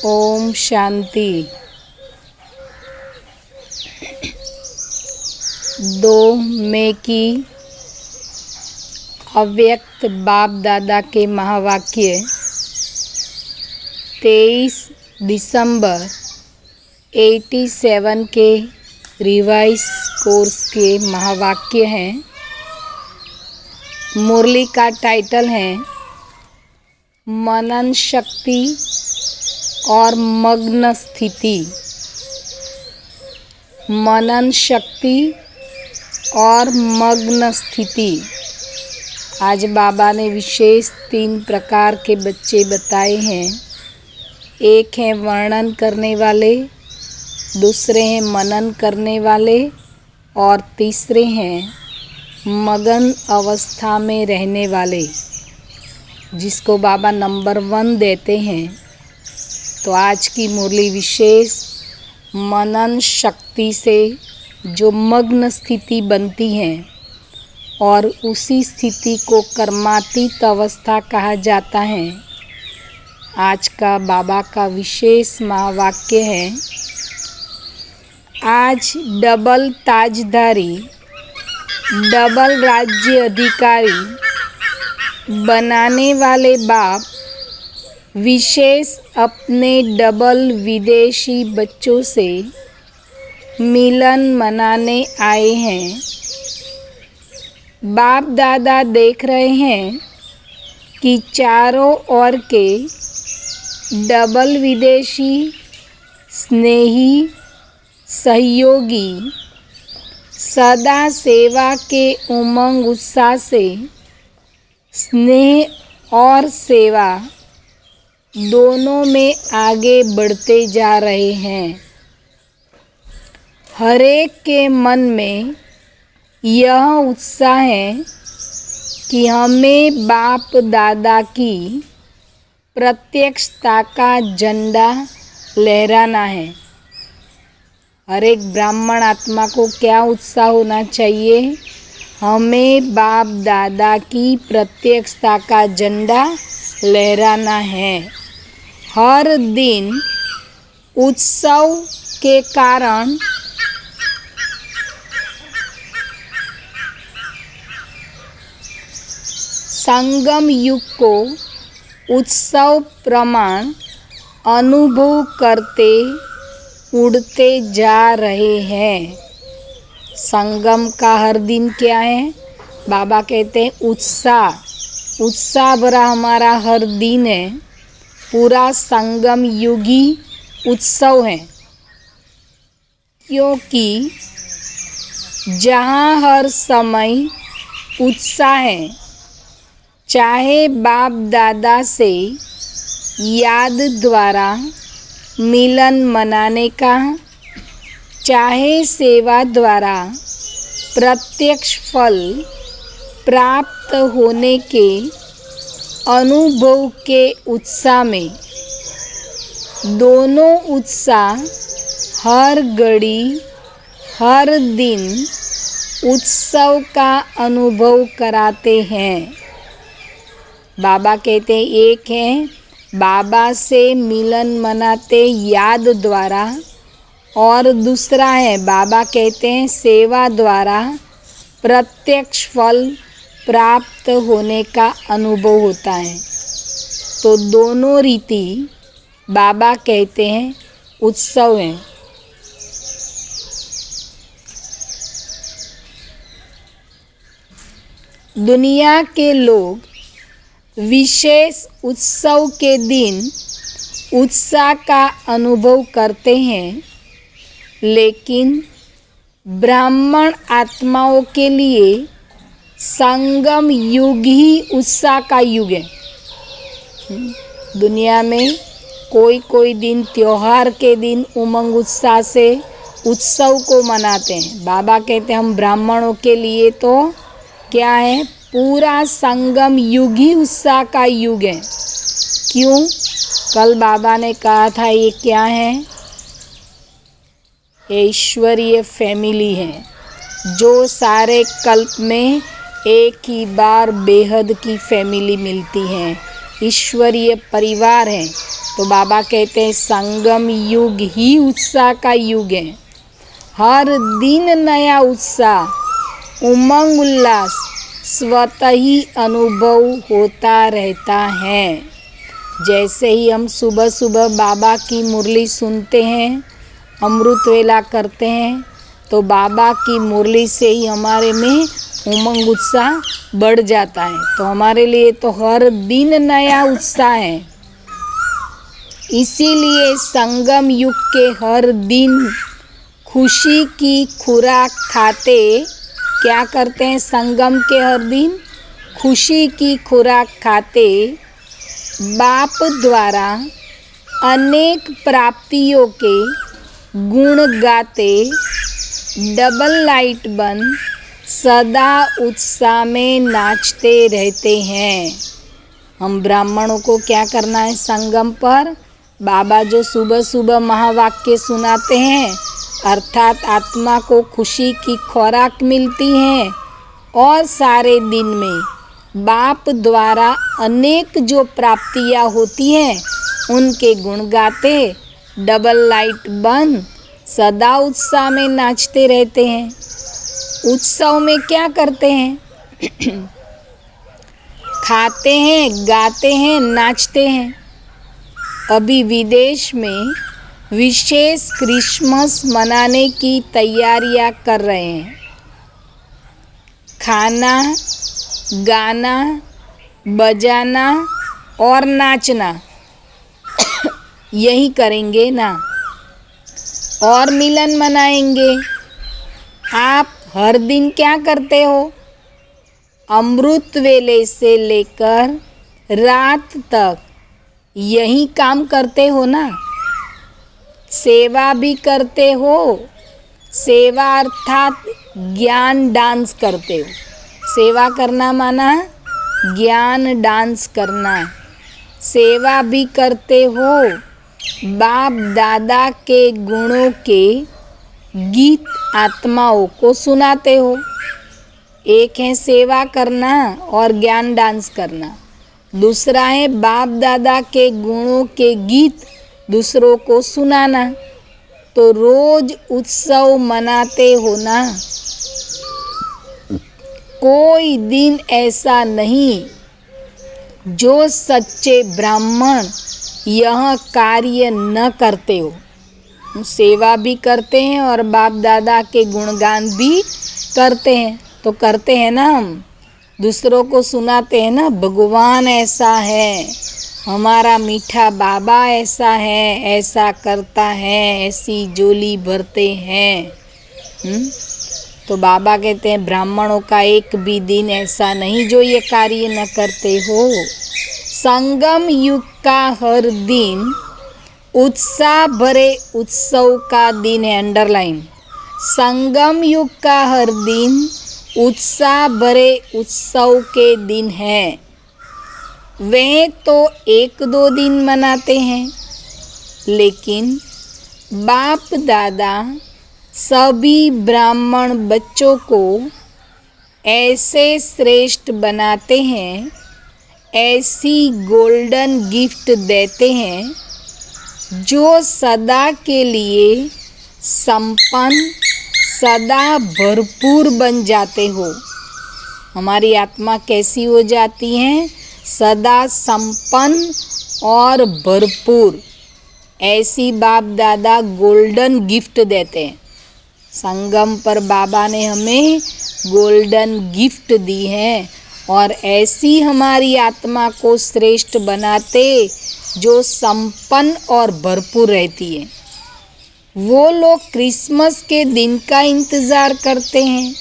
ओम शांति। 2 मई की अव्यक्त बाप दादा के महावाक्य, 23 दिसंबर 87 के रिवाइज कोर्स के महावाक्य हैं। मुरली का टाइटल है मनन शक्ति और मग्न स्थिति। मनन शक्ति और मग्न स्थिति। आज बाबा ने विशेष 3 प्रकार के बच्चे बताए हैं। एक है वर्णन करने वाले, दूसरे हैं मनन करने वाले और तीसरे हैं मगन अवस्था में रहने वाले, जिसको बाबा नंबर 1 देते हैं। तो आज की मुरली विशेष मनन शक्ति से जो मग्न स्थिति बनती है और उसी स्थिति को कर्मातीत अवस्था कहा जाता है। आज का बाबा का विशेष महावाक्य है, आज डबल ताजधारी, डबल राज्य अधिकारी बनाने वाले बाप विशेष अपने डबल विदेशी बच्चों से मिलन मनाने आए हैं। बाप दादा देख रहे हैं कि चारों ओर के डबल विदेशी स्नेही सहयोगी सदा सेवा के उमंग उत्साह से स्नेह और सेवा दोनों में आगे बढ़ते जा रहे हैं। हर एक के मन में यह उत्साह है कि हमें बाप दादा की प्रत्यक्षता का झंडा लहराना है। हर एक ब्राह्मण आत्मा को क्या उत्साह होना चाहिए? हमें बाप दादा की प्रत्यक्षता का झंडा लहराना है। हर दिन उत्सव के कारण संगम युग को उत्सव प्रमाण अनुभव करते उड़ते जा रहे हैं। संगम का हर दिन क्या है? बाबा कहते हैं उत्साह भरा हमारा हर दिन है। पूरा संगम युगी उत्सव है, क्योंकि जहाँ हर समय उत्साह है, चाहे बाप दादा से याद द्वारा मिलन मनाने का, चाहे सेवा द्वारा प्रत्यक्ष फल प्राप्त होने के अनुभव के उत्साह में, दोनों उत्साह हर घड़ी हर दिन उत्सव का अनुभव कराते हैं। बाबा कहते हैं, एक है बाबा से मिलन मनाते याद द्वारा और दूसरा है बाबा कहते हैं सेवा द्वारा प्रत्यक्ष फल प्राप्त होने का अनुभव होता है। तो दोनों रीति बाबा कहते हैं उत्सव हैं। दुनिया के लोग विशेष उत्सव के दिन उत्साह का अनुभव करते हैं, लेकिन ब्राह्मण आत्माओं के लिए संगम युग ही उत्साह का युग है। दुनिया में कोई दिन त्योहार के दिन उमंग उत्साह से उत्सव को मनाते हैं। बाबा कहते हैं हम ब्राह्मणों के लिए तो क्या है? पूरा संगम युग ही उत्साह का युग है। क्यों? कल बाबा ने कहा था ये क्या है? ईश्वरीय फैमिली है, जो सारे कल्प में एक ही बार बेहद की फैमिली मिलती है। ईश्वरीय परिवार है, तो बाबा कहते हैं संगम युग ही उत्साह का युग है। हर दिन नया उत्साह, उमंग, उल्लास स्वतः ही अनुभव होता रहता है। जैसे ही हम सुबह सुबह बाबा की मुरली सुनते हैं, अमृत वेला करते हैं, तो बाबा की मुरली से ही हमारे में उमंग उत्साह बढ़ जाता है। तो हमारे लिए तो हर दिन नया उत्साह है। इसीलिए संगम युग के हर दिन खुशी की खुराक खाते, क्या करते हैं संगम के हर दिन खुशी की खुराक खाते, बाप द्वारा अनेक प्राप्तियों के गुण गाते, डबल लाइट बन सदा उत्साह में नाचते रहते हैं। हम ब्राह्मणों को क्या करना है, संगम पर बाबा जो सुबह सुबह महावाक्य सुनाते हैं, अर्थात आत्मा को खुशी की खुराक मिलती है, और सारे दिन में बाप द्वारा अनेक जो प्राप्तियां होती हैं उनके गुण गाते, डबल लाइट बन सदा उत्साह में नाचते रहते हैं। उत्सव में क्या करते हैं खाते हैं, गाते हैं, नाचते हैं। अभी विदेश में विशेष क्रिसमस मनाने की तैयारियां कर रहे हैं। खाना, गाना, बजाना और नाचना यही करेंगे ना, और मिलन मनाएंगे। आप हर दिन क्या करते हो, अमृत वेले से लेकर रात तक यही काम करते हो ना। सेवा भी करते हो, सेवा अर्थात ज्ञान डांस करते हो। सेवा करना माना ज्ञान डांस करना। सेवा भी करते हो, बाप दादा के गुणों के गीत आत्माओं को सुनाते हो। एक है सेवा करना और ज्ञान डांस करना, दूसरा है बाप दादा के गुणों के गीत दूसरों को सुनाना। तो रोज उत्सव मनाते हो ना। कोई दिन ऐसा नहीं जो सच्चे ब्राह्मण यह कार्य न करते हो। सेवा भी करते हैं और बाप दादा के गुणगान भी करते हैं। तो करते हैं ना, हम दूसरों को सुनाते हैं ना, भगवान ऐसा है, हमारा मीठा बाबा ऐसा है, ऐसा करता है, ऐसी झोली भरते हैं। तो बाबा कहते हैं ब्राह्मणों का एक भी दिन ऐसा नहीं जो ये कार्य न करते हो। संगम युग का हर दिन उत्साह भरे उत्सव का दिन है। अंडरलाइन, संगम युग का हर दिन उत्साह भरे उत्सव के दिन है। वे तो एक दो दिन मनाते हैं, लेकिन बाप दादा सभी ब्राह्मण बच्चों को ऐसे श्रेष्ठ बनाते हैं, ऐसी गोल्डन गिफ्ट देते हैं जो सदा के लिए संपन्न, सदा भरपूर बन जाते हो। हमारी आत्मा कैसी हो जाती है, सदा संपन्न और भरपूर। ऐसी बाप दादा गोल्डन गिफ्ट देते हैं। संगम पर बाबा ने हमें गोल्डन गिफ्ट दी है, और ऐसी हमारी आत्मा को श्रेष्ठ बनाते जो संपन्न और भरपूर रहती है। वो लोग क्रिसमस के दिन का इंतज़ार करते हैं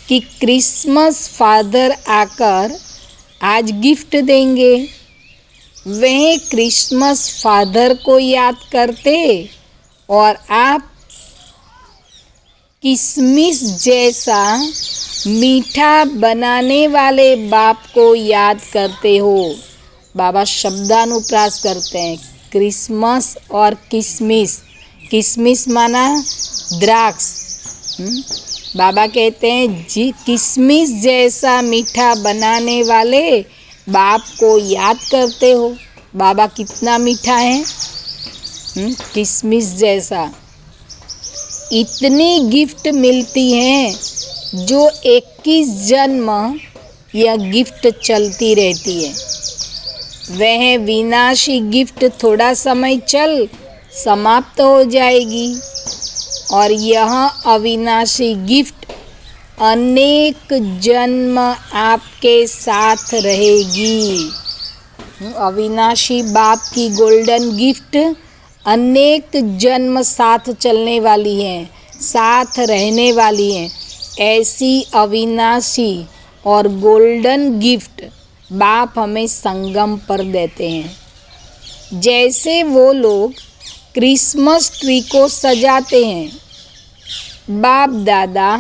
कि क्रिसमस फादर आकर आज गिफ्ट देंगे। वह क्रिसमस फादर को याद करते, और आप किशमिश जैसा मीठा बनाने वाले बाप को याद करते हो। बाबा शब्दानुप्रास करते हैं, क्रिसमस और किशमिश। किशमिश माना द्राक्ष। बाबा कहते हैं जी किशमिश जैसा मीठा बनाने वाले बाप को याद करते हो। बाबा कितना मीठा है, किशमिश जैसा। इतनी गिफ्ट मिलती हैं जो 21 जन्म यह गिफ्ट चलती रहती है। वह विनाशी गिफ्ट थोड़ा समय चल समाप्त हो जाएगी और यह अविनाशी गिफ्ट अनेक जन्म आपके साथ रहेगी। अविनाशी बाप की गोल्डन गिफ्ट अनेक जन्म साथ चलने वाली हैं, साथ रहने वाली हैं। ऐसी अविनाशी और गोल्डन गिफ्ट बाप हमें संगम पर देते हैं। जैसे वो लोग क्रिसमस ट्री को सजाते हैं, बाप दादा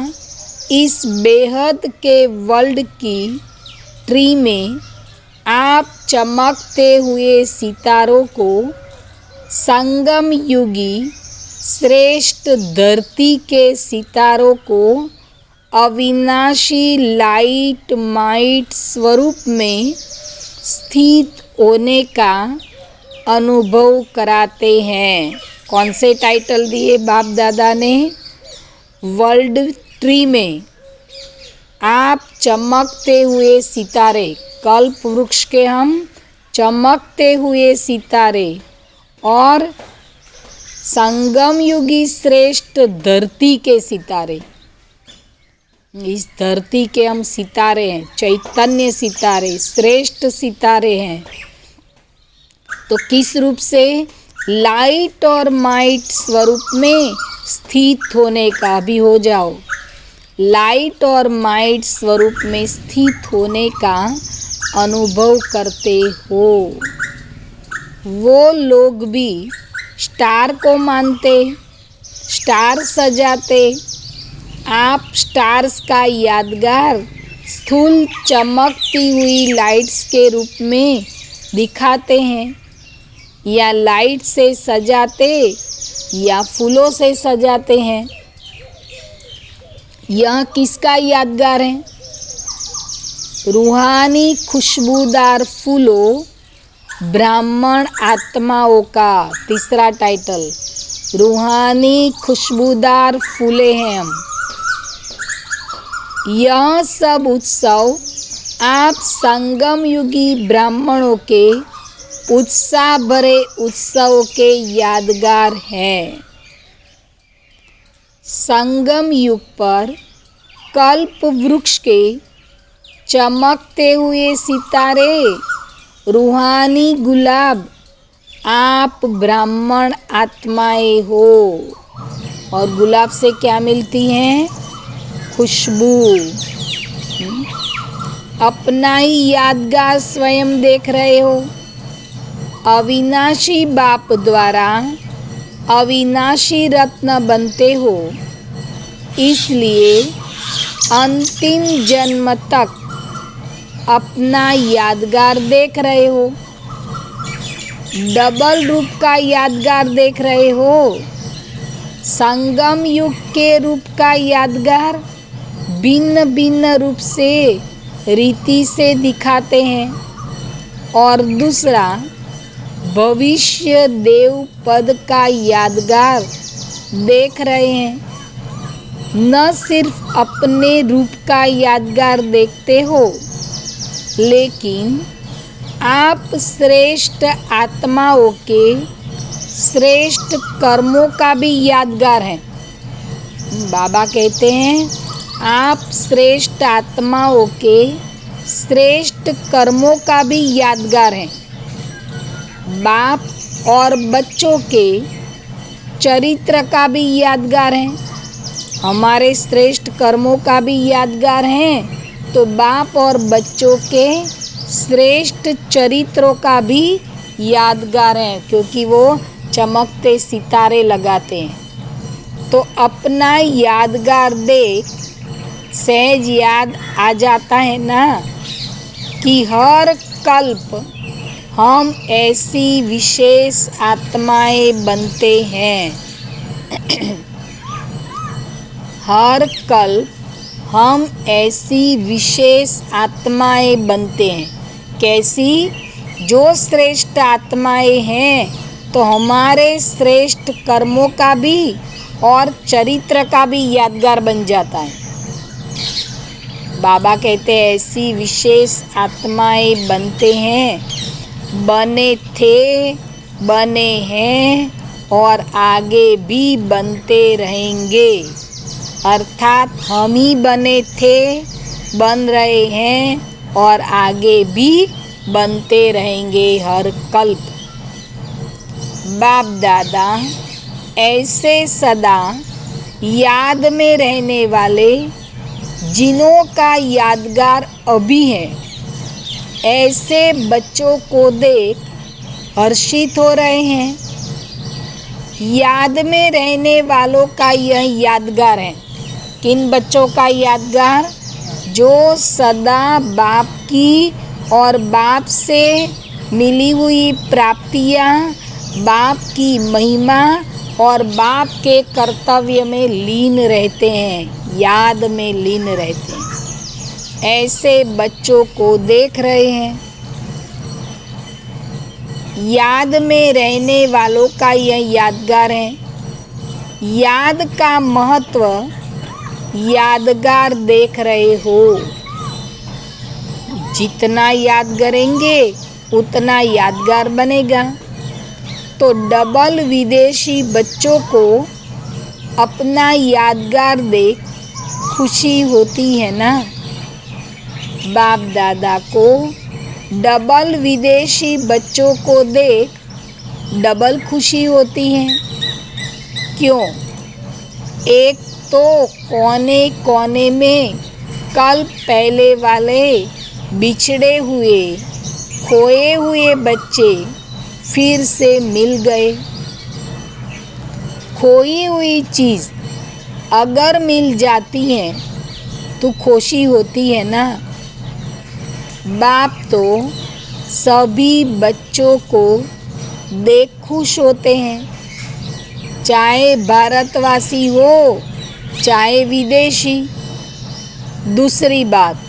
इस बेहद के वर्ल्ड की ट्री में आप चमकते हुए सितारों को संगम युगी श्रेष्ठ धरती के सितारों को अविनाशी लाइट माइट स्वरूप में स्थित होने का अनुभव कराते हैं। कौन से टाइटल दिए बाप दादा ने? वर्ल्ड ट्री में आप चमकते हुए सितारे, कल्प वृक्ष के हम चमकते हुए सितारे और संगम युगी श्रेष्ठ धरती के सितारे। इस धरती के हम सितारे हैं, चैतन्य सितारे, श्रेष्ठ सितारे हैं। तो किस रूप से? लाइट और माइट स्वरूप में स्थित होने का भी हो जाओ। लाइट और माइट स्वरूप में स्थित होने का अनुभव करते हो। वो लोग भी स्टार को मानते, स्टार सजाते। आप स्टार्स का यादगार स्थूल चमकती हुई लाइट्स के रूप में दिखाते हैं, या लाइट से सजाते या फूलों से सजाते हैं। यह किसका यादगार है? रूहानी खुशबूदार फूलों ब्राह्मण आत्माओं का। तीसरा टाइटल, रूहानी खुशबूदार फूले हैं हम। यह सब उत्सव आप संगम युगी ब्राह्मणों के उत्साह भरे उत्सव के यादगार हैं। संगम युग पर कल्प वृक्ष के चमकते हुए सितारे, रूहानी गुलाब, आप ब्राह्मण आत्माएं हो। और गुलाब से क्या मिलती हैं? खुशबू। अपना ही यादगार स्वयं देख रहे हो। अविनाशी बाप द्वारा अविनाशी रत्न बनते हो, इसलिए अंतिम जन्म तक अपना यादगार देख रहे हो। डबल रूप का यादगार देख रहे हो। संगम युग के रूप का यादगार भिन्न भिन्न रूप से रीति से दिखाते हैं। और दूसरा भविष्य देव पद का यादगार देख रहे हैं। न सिर्फ अपने रूप का यादगार देखते हो, लेकिन आप श्रेष्ठ आत्माओं के श्रेष्ठ कर्मों का भी यादगार हैं। बाबा कहते हैं आप श्रेष्ठ आत्माओं के श्रेष्ठ कर्मों का भी यादगार हैं। बाप और बच्चों के चरित्र का भी यादगार हैं। हमारे श्रेष्ठ कर्मों का भी यादगार हैं, तो बाप और बच्चों के श्रेष्ठ चरित्रों का भी यादगार हैं, क्योंकि वो चमकते सितारे लगाते हैं। तो अपना यादगार देख सहज याद आ जाता है ना कि हर कल्प हम ऐसी विशेष आत्माएं बनते हैं। हर कल्प हम ऐसी विशेष आत्माएं बनते हैं। कैसी? जो श्रेष्ठ आत्माएं हैं तो हमारे श्रेष्ठ कर्मों का भी और चरित्र का भी यादगार बन जाता है। बाबा कहते हैं ऐसी विशेष आत्माएं बनते हैं, बने थे, बने हैं और आगे भी बनते रहेंगे। अर्थात हम ही बने थे, बन रहे हैं और आगे भी बनते रहेंगे हर कल्प। बाप दादा ऐसे सदा याद में रहने वाले जिन्हों का यादगार अभी है, ऐसे बच्चों को देख हर्षित हो रहे हैं। याद में रहने वालों का यह यादगार है। किन बच्चों का यादगार? जो सदा बाप की और बाप से मिली हुई प्राप्तियाँ, बाप की महिमा और बाप के कर्तव्य में लीन रहते हैं, याद में लीन रहते हैं। ऐसे बच्चों को देख रहे हैं। याद में रहने वालों का यह यादगार है। याद का महत्व यादगार देख रहे हो। जितना याद करेंगे उतना यादगार बनेगा। तो डबल विदेशी बच्चों को अपना यादगार देख खुशी होती है ना। बाप दादा को डबल विदेशी बच्चों को देख डबल खुशी होती है। क्यों? एक तो कोने कोने में कल पहले वाले बिछड़े हुए खोए हुए बच्चे फिर से मिल गए। खोई हुई चीज़ अगर मिल जाती है तो खुशी होती है ना। बाप तो सभी बच्चों को देख खुश होते हैं, चाहे भारतवासी हो चाहे विदेशी। दूसरी बात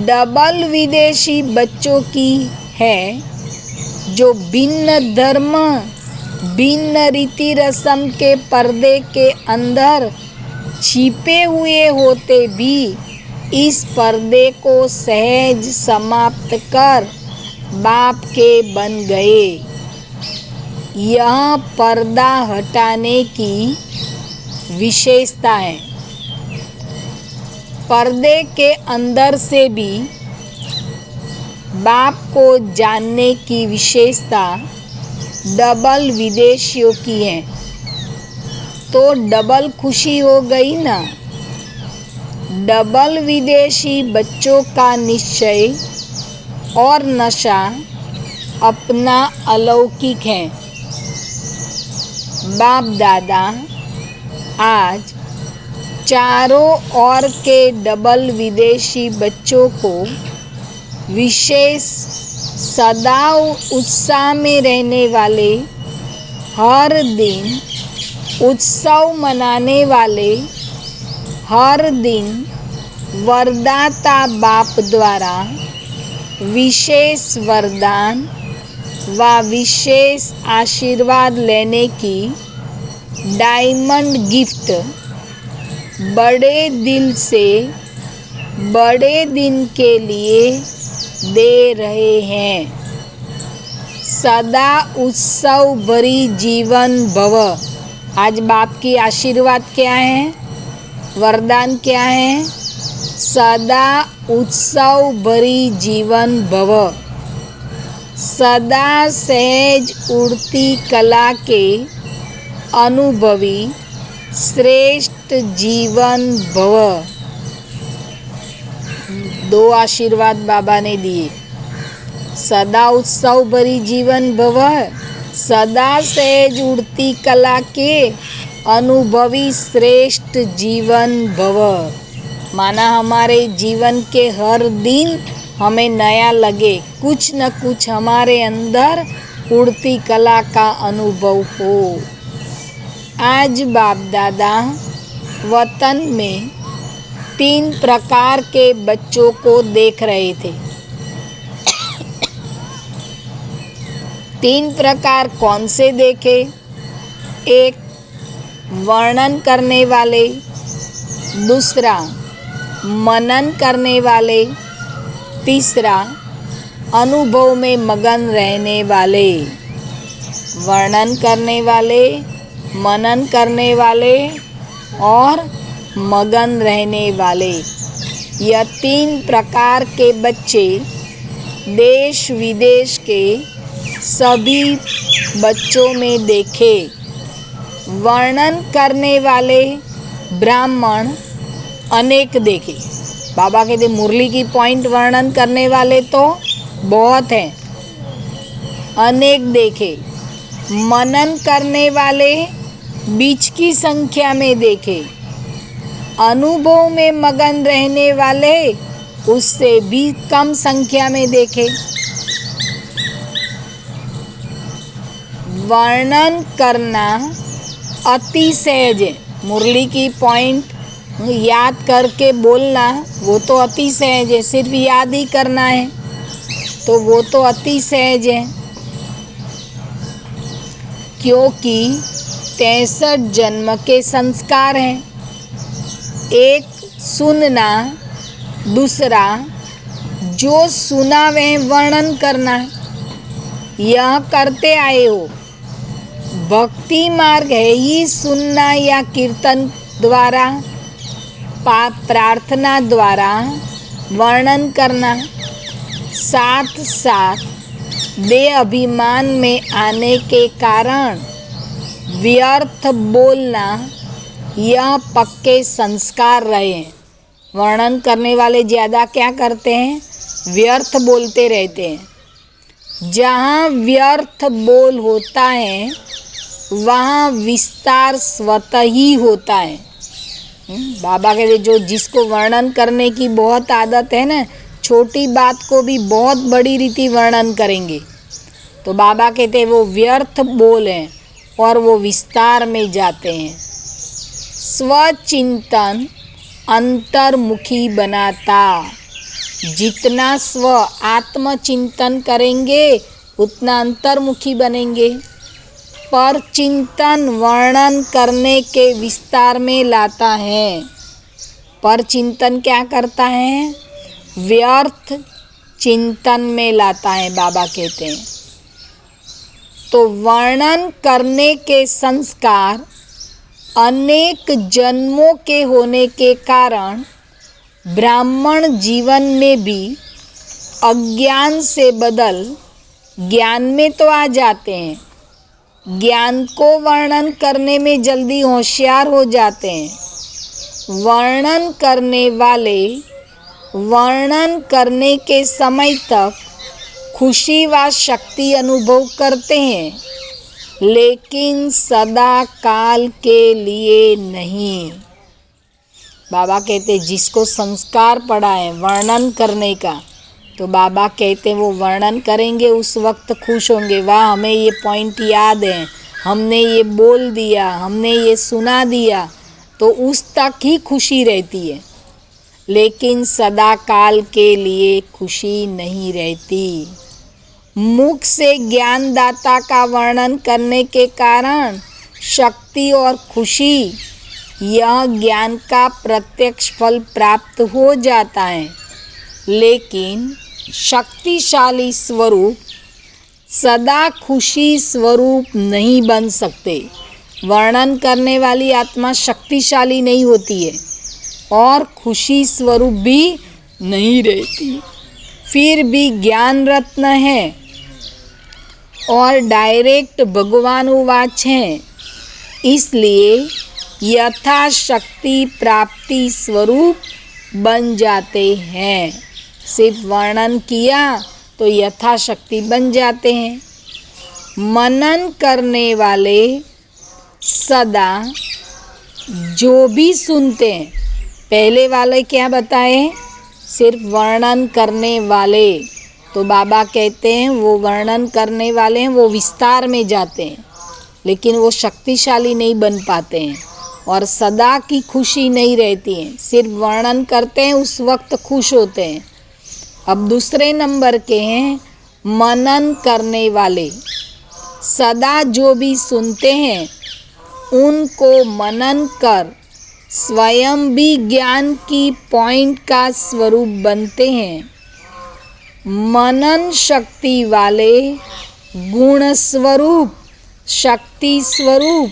डबल विदेशी बच्चों की है जो भिन्न धर्म भिन्न रीति रस्म के पर्दे के अंदर छिपे हुए होते भी इस पर्दे को सहज समाप्त कर बाप के बन गए। यह पर्दा हटाने की विशेषता है। पर्दे के अंदर से भी बाप को जानने की विशेषता डबल विदेशियों की है। तो डबल खुशी हो गई ना। डबल विदेशी बच्चों का निश्चय और नशा अपना अलौकिक है। बाप दादा आज चारों ओर के डबल विदेशी बच्चों को विशेष सदा उत्साह में रहने वाले, हर दिन उत्सव मनाने वाले, हर दिन वरदाता बाप द्वारा विशेष वरदान व विशेष आशीर्वाद लेने की डायमंड गिफ्ट बड़े दिल से बड़े दिन के लिए दे रहे हैं। सदा उत्सव भरी जीवन भव। आज बाप की आशीर्वाद क्या है? वरदान क्या है? सदा उत्सव भरी जीवन भव। सदा सहज उड़ती कला के अनुभवी श्रेष्ठ जीवन भव। दो आशीर्वाद बाबा ने दिए। सदा उत्सव भरी जीवन भव, सदा सहज उड़ती कला के अनुभवी श्रेष्ठ जीवन भव। माना हमारे जीवन के हर दिन हमें नया लगे, कुछ न कुछ हमारे अंदर उड़ती कला का अनुभव हो। आज बाप दादा वतन में 3 प्रकार के बच्चों को देख रहे थे। तीन प्रकार कौन से देखे? एक, वर्णन करने वाले, दूसरा मनन करने वाले, तीसरा अनुभव में मगन रहने वाले। वर्णन करने वाले, मनन करने वाले और मगन रहने वाले, यह तीन प्रकार के बच्चे देश विदेश के सभी बच्चों में देखे। वर्णन करने वाले ब्राह्मण अनेक देखे। बाबा कहते मुरली की पॉइंट वर्णन करने वाले तो बहुत हैं, अनेक देखे। मनन करने वाले बीच की संख्या में देखे। अनुभव में मगन रहने वाले उससे भी कम संख्या में देखे। वर्णन करना अति सहज है। मुरली की पॉइंट याद करके बोलना वो तो अति सहज है, सिर्फ याद ही करना है तो वो तो अति सहज है, क्योंकि 63 जन्म के संस्कार हैं। एक सुनना, दूसरा जो सुना वह वर्णन करना, यह करते आए हो। भक्ति मार्ग है ही सुनना या कीर्तन द्वारा, प्रार्थना द्वारा वर्णन करना। साथ साथ देह अभिमान में आने के कारण व्यर्थ बोलना, यह पक्के संस्कार रहे हैं। वर्णन करने वाले ज़्यादा क्या करते हैं? व्यर्थ बोलते रहते हैं। जहाँ व्यर्थ बोल होता है वहाँ विस्तार स्वतः ही होता है। बाबा कहते जो जिसको वर्णन करने की बहुत आदत है ना, छोटी बात को भी बहुत बड़ी रीति वर्णन करेंगे। तो बाबा कहते वो व्यर्थ बोल हैं और वो विस्तार में जाते हैं। स्वचिंतन अंतर्मुखी बनाता। जितना स्व आत्मचिंतन करेंगे उतना अंतर्मुखी बनेंगे। पर चिंतन वर्णन करने के विस्तार में लाता है। पर चिंतन क्या करता है? व्यर्थ चिंतन में लाता है, बाबा कहते हैं। तो वर्णन करने के संस्कार अनेक जन्मों के होने के कारण ब्राह्मण जीवन में भी अज्ञान से बदल ज्ञान में तो आ जाते हैं। ज्ञान को वर्णन करने में जल्दी होशियार हो जाते हैं। वर्णन करने वाले वर्णन करने के समय तक खुशी व शक्ति अनुभव करते हैं, लेकिन सदा काल के लिए नहीं। बाबा कहते जिसको संस्कार पड़ा है वर्णन करने का, तो बाबा कहते वो वर्णन करेंगे उस वक्त खुश होंगे। वाह, हमें ये पॉइंट याद है, हमने ये बोल दिया, हमने ये सुना दिया, तो उस तक ही खुशी रहती है, लेकिन सदा काल के लिए खुशी नहीं रहती। मुख से ज्ञानदाता का वर्णन करने के कारण शक्ति और खुशी, यह ज्ञान का प्रत्यक्ष फल प्राप्त हो जाता है, लेकिन शक्तिशाली स्वरूप सदा खुशी स्वरूप नहीं बन सकते। वर्णन करने वाली आत्मा शक्तिशाली नहीं होती है और खुशी स्वरूप भी नहीं रहती, फिर भी ज्ञान रत्न है और डायरेक्ट भगवान उवाच हैं, इसलिए यथाशक्ति प्राप्ति स्वरूप बन जाते हैं। सिर्फ वर्णन किया तो यथाशक्ति बन जाते हैं। मनन करने वाले सदा जो भी सुनते हैं, पहले वाले क्या बताए? सिर्फ वर्णन करने वाले, तो बाबा कहते हैं वो वर्णन करने वाले हैं, वो विस्तार में जाते हैं, लेकिन वो शक्तिशाली नहीं बन पाते हैं और सदा की खुशी नहीं रहती है। सिर्फ वर्णन करते हैं, उस वक्त खुश होते हैं। अब दूसरे नंबर के हैं मनन करने वाले। सदा जो भी सुनते हैं उनको मनन कर स्वयं भी ज्ञान की पॉइंट का स्वरूप बनते हैं। मनन शक्ति वाले गुण स्वरूप, शक्ति स्वरूप,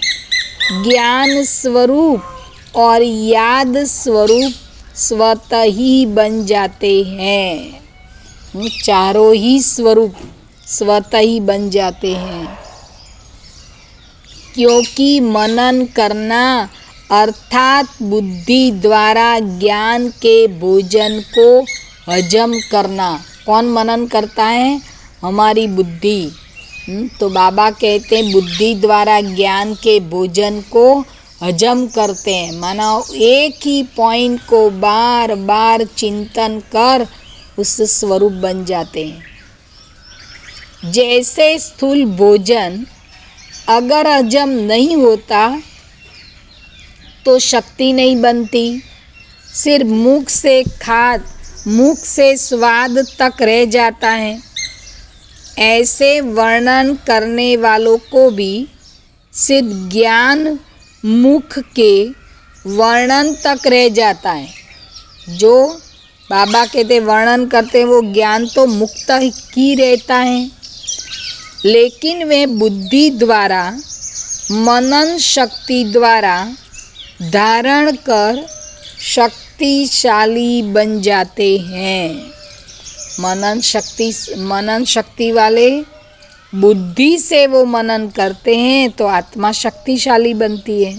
ज्ञान स्वरूप और याद स्वरूप स्वतः ही बन जाते हैं। चारों ही स्वरूप स्वतः ही बन जाते हैं, क्योंकि मनन करना अर्थात बुद्धि द्वारा ज्ञान के भोजन को हजम करना। कौन मनन करता है? हमारी बुद्धि। तो बाबा कहते हैं बुद्धि द्वारा ज्ञान के भोजन को हजम करते हैं। माना एक ही पॉइंट को बार बार चिंतन कर उस स्वरूप बन जाते हैं। जैसे स्थूल भोजन अगर हजम नहीं होता तो शक्ति नहीं बनती, सिर्फ मुख से स्वाद तक रह जाता है। ऐसे वर्णन करने वालों को भी सिर्फ ज्ञान मुख के वर्णन तक रह जाता है। जो बाबा कहते वर्णन करते हैं वो ज्ञान तो मुक्त ही रहता है, लेकिन वे बुद्धि द्वारा मनन शक्ति द्वारा धारण कर शक्तिशाली बन जाते हैं। मनन शक्ति वाले बुद्धि से वो मनन करते हैं तो आत्मा शक्तिशाली बनती है।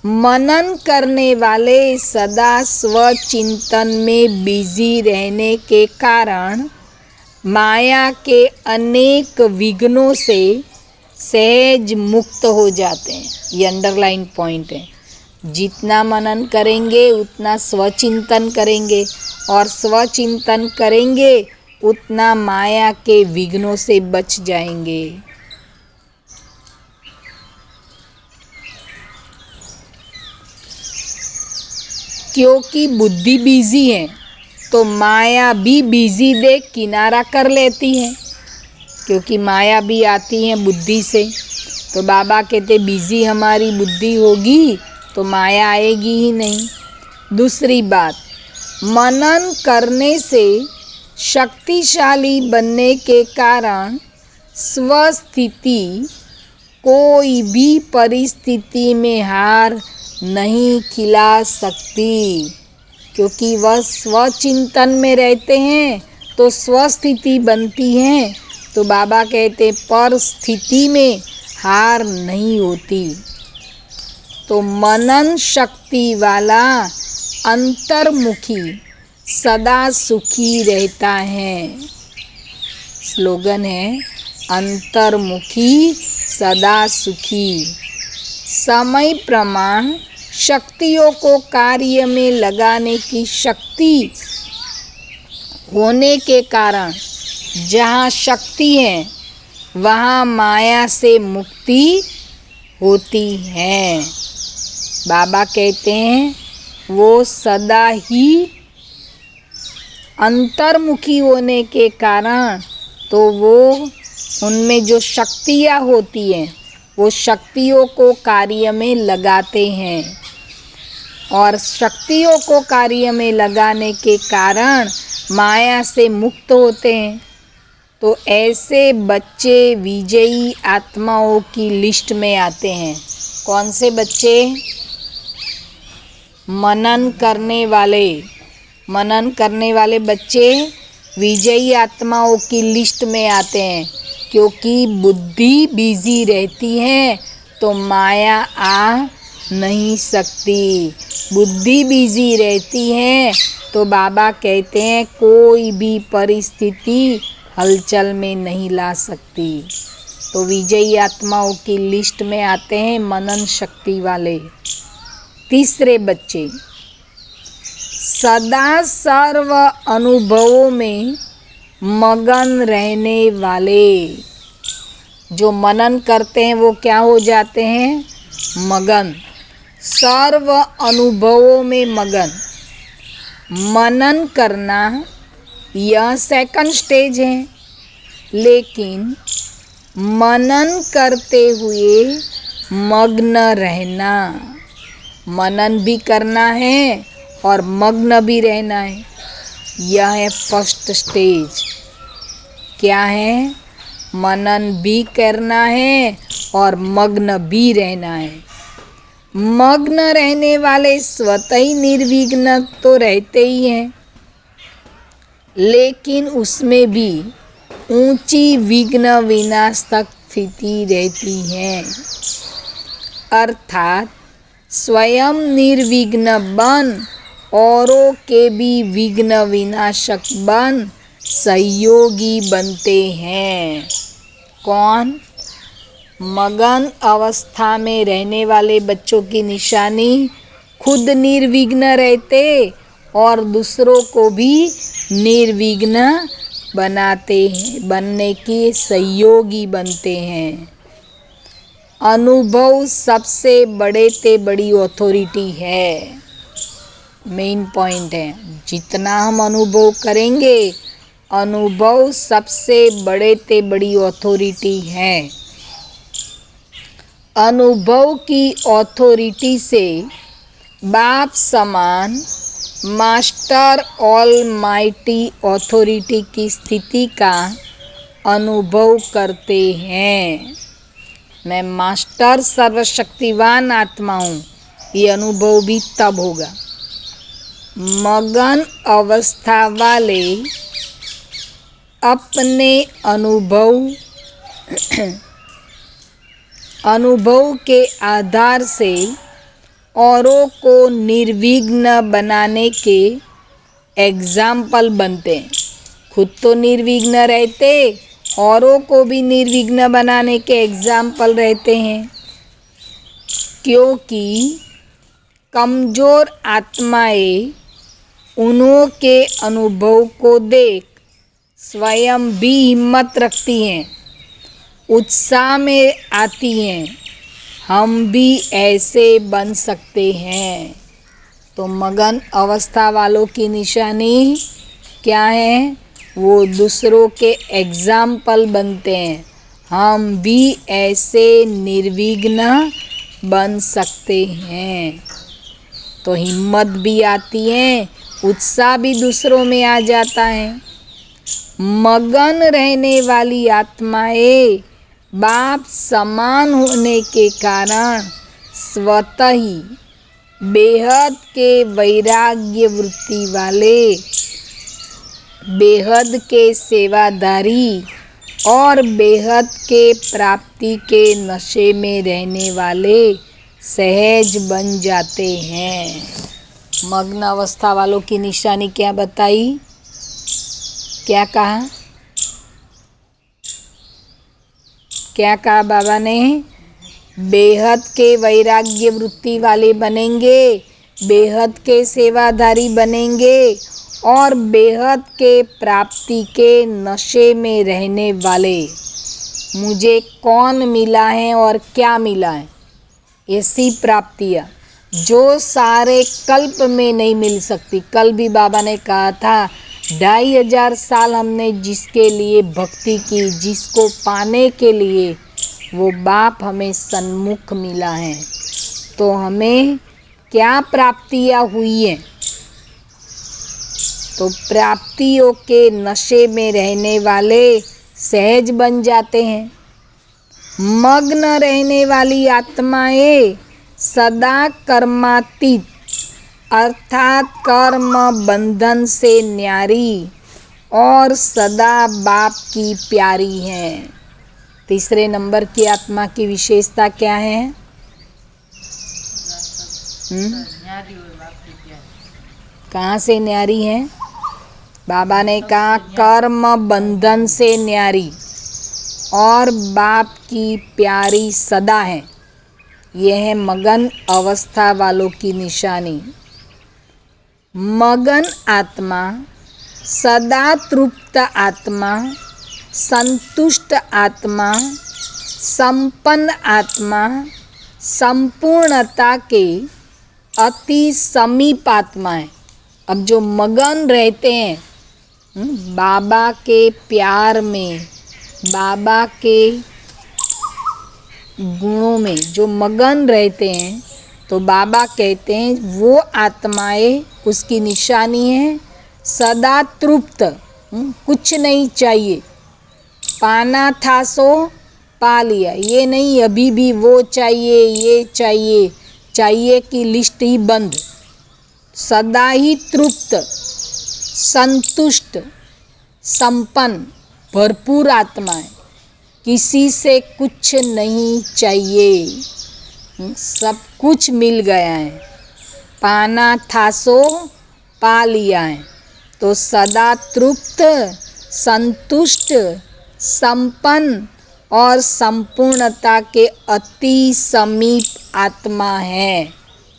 मनन करने वाले सदा स्वचिंतन में बिजी रहने के कारण माया के अनेक विघ्नों से सहज मुक्त हो जाते हैं। ये अंडरलाइन पॉइंट है। जितना मनन करेंगे उतना स्वचिंतन करेंगे, और स्वचिंतन करेंगे उतना माया के विघ्नों से बच जाएंगे। क्योंकि बुद्धि बिजी है तो माया भी बिजी देख किनारा कर लेती है, क्योंकि माया भी आती है बुद्धि से। तो बाबा कहते बिजी हमारी बुद्धि होगी तो माया आएगी ही नहीं। दूसरी बात, मनन करने से शक्तिशाली बनने के कारण स्वस्थिति कोई भी परिस्थिति में हार नहीं खिला सकती, क्योंकि वह स्वचिंतन में रहते हैं तो स्वस्थिति बनती है। तो बाबा कहते पर स्थिति में हार नहीं होती। तो मनन शक्ति वाला अंतर्मुखी सदा सुखी रहता है। स्लोगन है अंतर्मुखी सदा सुखी। समय प्रमाण शक्तियों को कार्य में लगाने की शक्ति होने के कारण जहाँ शक्ति है वहाँ माया से मुक्ति होती है। बाबा कहते हैं वो सदा ही अंतर्मुखी होने के कारण तो वो उनमें जो शक्तियाँ होती हैं वो शक्तियों को कार्य में लगाते हैं, और शक्तियों को कार्य में लगाने के कारण माया से मुक्त होते हैं। तो ऐसे बच्चे विजयी आत्माओं की लिस्ट में आते हैं। कौन से बच्चे? मनन करने वाले बच्चे विजयी आत्माओं की लिस्ट में आते हैं, क्योंकि बुद्धि बिजी रहती है तो माया आ नहीं सकती। बुद्धि बिजी रहती है तो बाबा कहते हैं कोई भी परिस्थिति हलचल में नहीं ला सकती। तो विजयी आत्माओं की लिस्ट में आते हैं मनन शक्ति वाले। तीसरे बच्चे सदा सर्व अनुभवों में मगन रहने वाले। जो मनन करते हैं वो क्या हो जाते हैं? मगन। सर्व अनुभवों में मगन। मनन करना यह सेकंड स्टेज है, लेकिन मनन करते हुए मग्न रहना। मनन भी करना है और मग्न भी रहना है। यह है फर्स्ट स्टेज। क्या है? मनन भी करना है और मग्न भी रहना है। मग्न रहने वाले स्वतः ही निर्विघ्न तो रहते ही हैं, लेकिन उसमें भी ऊंची विघ्न विनाश तक स्थिति रहती है। अर्थात स्वयं निर्विघ्न बन औरों के भी विघ्न विनाशक बन सहयोगी बनते हैं। कौन? मगन अवस्था में रहने वाले बच्चों की निशानी खुद निर्विघ्न रहते और दूसरों को भी निर्विघ्न बनाते हैं, बनने के सहयोगी बनते हैं। अनुभव सबसे बड़े ते बड़ी अथॉरिटी है। मेन पॉइंट है, जितना हम अनुभव करेंगे, अनुभव सबसे बड़े ते बड़ी अथॉरिटी है। अनुभव की अथॉरिटी से बाप समान मास्टर ऑलमाइटी अथॉरिटी की स्थिति का अनुभव करते हैं। मैं मास्टर सर्वशक्तिवान आत्मा हूँ, ये अनुभव भी तब होगा। मगन अवस्था वाले अपने अनुभव के आधार से औरों को निर्विघ्न बनाने के एग्जाम्पल बनते हैं। खुद तो निर्विघ्न रहते, औरों को भी निर्विघ्न बनाने के एग्जाम्पल रहते हैं। क्योंकि कमज़ोर आत्माएं उन्हों के अनुभव को देख स्वयं भी हिम्मत रखती हैं, उत्साह में आती हैं, हम भी ऐसे बन सकते हैं। तो मगन अवस्था वालों की निशानी क्या है? वो दूसरों के एग्जाम्पल बनते हैं, हम भी ऐसे निर्विघ्न बन सकते हैं। तो हिम्मत भी आती है, उत्साह भी दूसरों में आ जाता है। मगन रहने वाली आत्माएं बाप समान होने के कारण स्वतः ही बेहद के वैराग्य वृत्ति वाले, बेहद के सेवादारी और बेहद के प्राप्ति के नशे में रहने वाले सहज बन जाते हैं। मग्न अवस्था वालों की निशानी क्या बताई? क्या कहा? क्या कहा बाबा ने? बेहद के वैराग्य वृत्ति वाले बनेंगे, बेहद के सेवाधारी बनेंगे और बेहद के प्राप्ति के नशे में रहने वाले। मुझे कौन मिला है और क्या मिला है? ऐसी प्राप्तियाँ जो सारे कल्प में नहीं मिल सकती। कल भी बाबा ने कहा था 2500 साल हमने जिसके लिए भक्ति की, जिसको पाने के लिए वो बाप हमें सन्मुख मिला है, तो हमें क्या प्राप्तियाँ हुई हैं? तो प्राप्तियों के नशे में रहने वाले सहज बन जाते हैं। मग्न रहने वाली आत्माएं सदा कर्मातीत अर्थात कर्म बंधन से न्यारी और सदा बाप की प्यारी हैं। तीसरे नंबर की आत्मा की विशेषता क्या है? कहाँ से न्यारी है? बाबा ने कहा कर्म बंधन से न्यारी और बाप की प्यारी सदा है। यह है मगन अवस्था वालों की निशानी। मगन आत्मा, सदा तृप्त आत्मा, संतुष्ट आत्मा, संपन्न आत्मा, संपूर्णता के अति समीप आत्मा है। अब जो मगन रहते हैं बाबा के प्यार में, बाबा के गुणों में जो मगन रहते हैं, तो बाबा कहते हैं वो आत्माएं, उसकी निशानी है सदा तृप्त, कुछ नहीं चाहिए। पाना था सो पा लिया, ये नहीं अभी भी वो चाहिए, ये चाहिए, चाहिए की लिस्ट ही बंद। सदा ही तृप्त, संतुष्ट, संपन्न, भरपूर आत्माएं, किसी से कुछ नहीं चाहिए, सब कुछ मिल गया है। पाना था सो पा लिया है, तो सदा तृप्त, संतुष्ट, संपन्न और संपूर्णता के अति समीप आत्मा है।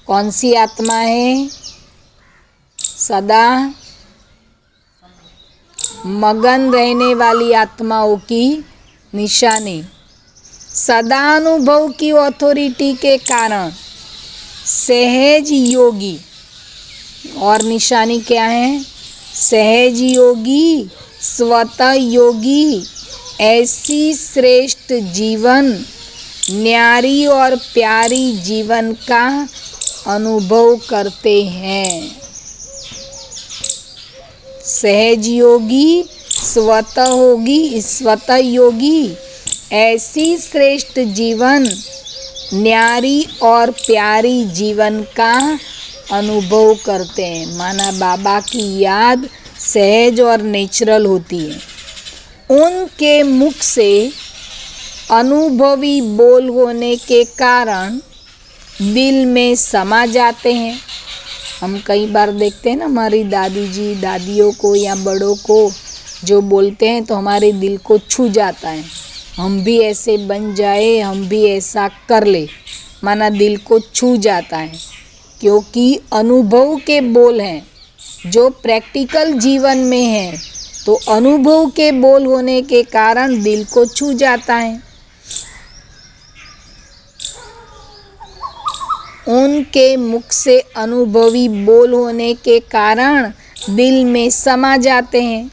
कौन सी आत्मा है? सदा मगन रहने वाली आत्माओं की निशानी। सदा अनुभव की अथॉरिटी के कारण सहज योगी, और निशानी क्या है? सहज योगी, स्वतः योगी ऐसी श्रेष्ठ जीवन, न्यारी और प्यारी जीवन का अनुभव करते हैं। सहज योगी, स्वतः योगी ऐसी श्रेष्ठ जीवन, न्यारी और प्यारी जीवन का अनुभव करते हैं। माना बाबा की याद सहज और नेचुरल होती है। उनके मुख से अनुभवी बोल होने के कारण दिल में समा जाते हैं। हम कई बार देखते हैं ना, हमारी दादी जी दादियों को या बड़ों को जो बोलते हैं तो हमारे दिल को छू जाता है। हम भी ऐसे बन जाए, हम भी ऐसा कर ले, माना दिल को छू जाता है, क्योंकि अनुभव के बोल हैं जो प्रैक्टिकल जीवन में हैं, तो अनुभव के बोल होने के कारण दिल को छू जाता है। उनके मुख से अनुभवी बोल होने के कारण दिल में समा जाते हैं,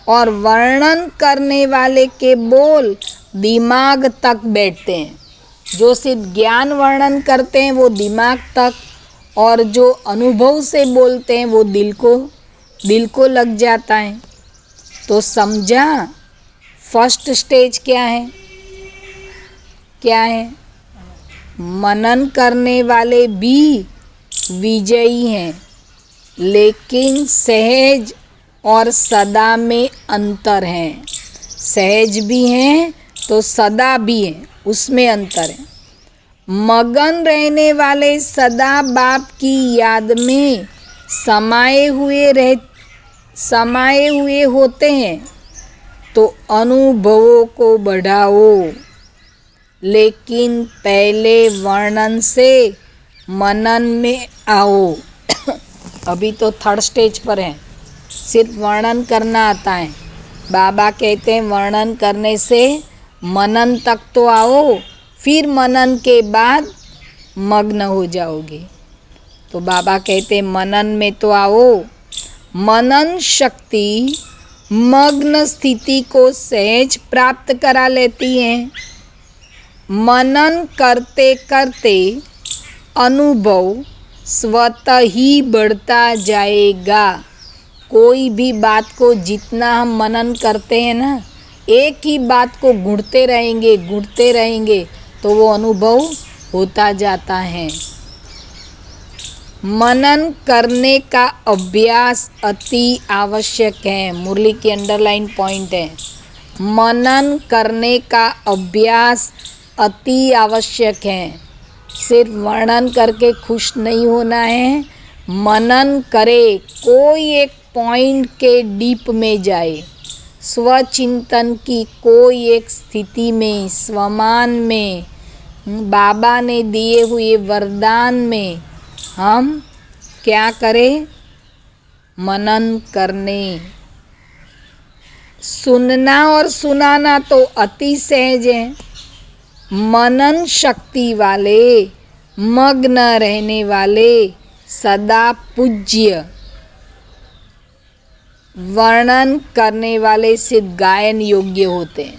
और वर्णन करने वाले के बोल दिमाग तक बैठते हैं। जो सिर्फ ज्ञान वर्णन करते हैं वो दिमाग तक, और जो अनुभव से बोलते हैं वो दिल को लग जाता है। तो समझा, फर्स्ट स्टेज क्या है? मनन करने वाले भी विजयी हैं, लेकिन सहज और सदा में अंतर है। सहज भी हैं तो सदा भी हैं, उसमें अंतर है। मगन रहने वाले सदा बाप की याद में समाये हुए होते हैं, तो अनुभवों को बढ़ाओ, लेकिन पहले वर्णन से मनन में आओ। अभी तो थर्ड स्टेज पर है, सिर्फ वर्णन करना आता है। बाबा कहते हैं वर्णन करने से मनन तक तो आओ, फिर मनन के बाद मग्न हो जाओगे। तो बाबा कहते हैं मनन में तो आओ। मनन शक्ति मग्न स्थिति को सहज प्राप्त करा लेती है। मनन करते करते अनुभव स्वतः ही बढ़ता जाएगा। कोई भी बात को जितना हम मनन करते हैं ना, एक ही बात को गुणते रहेंगे तो वो अनुभव होता जाता है। मनन करने का अभ्यास अति आवश्यक है। मुरली की अंडरलाइन पॉइंट है, मनन करने का अभ्यास अति आवश्यक है। सिर्फ वर्णन करके खुश नहीं होना है, मनन करे, कोई एक पॉइंट के डीप में जाए, स्वचिंतन की कोई एक स्थिति में, स्वमान में, बाबा ने दिए हुए वरदान में हम क्या करें? मनन करने। सुनना और सुनाना तो अति सहज है। मनन शक्ति वाले, मग्न रहने वाले सदा पूज्य, वर्णन करने वाले सिर्फ गायन योग्य होते हैं।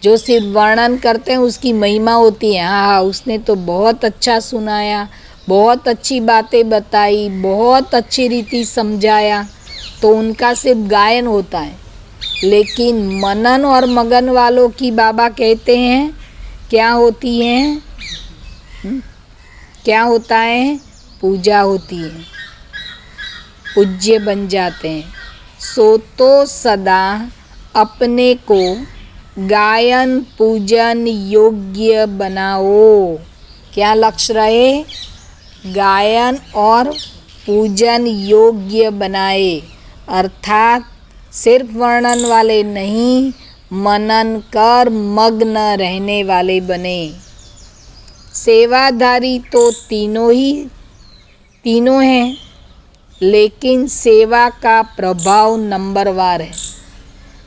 जो सिर्फ वर्णन करते हैं उसकी महिमा होती है, हाँ उसने तो बहुत अच्छा सुनाया, बहुत अच्छी बातें बताई, बहुत अच्छी रीति समझाया, तो उनका सिर्फ गायन होता है। लेकिन मनन और मगन वालों की बाबा कहते हैं क्या होती है? क्या होता है? पूजा होती है, पूज्य बन जाते हैं। सो तो सदा अपने को गायन पूजन योग्य बनाओ। क्या लक्ष्य रहे? गायन और पूजन योग्य बनाए, अर्थात सिर्फ वर्णन वाले नहीं, मनन कर मग्न रहने वाले बने। सेवाधारी तो तीनों हैं, लेकिन सेवा का प्रभाव नंबरवार है।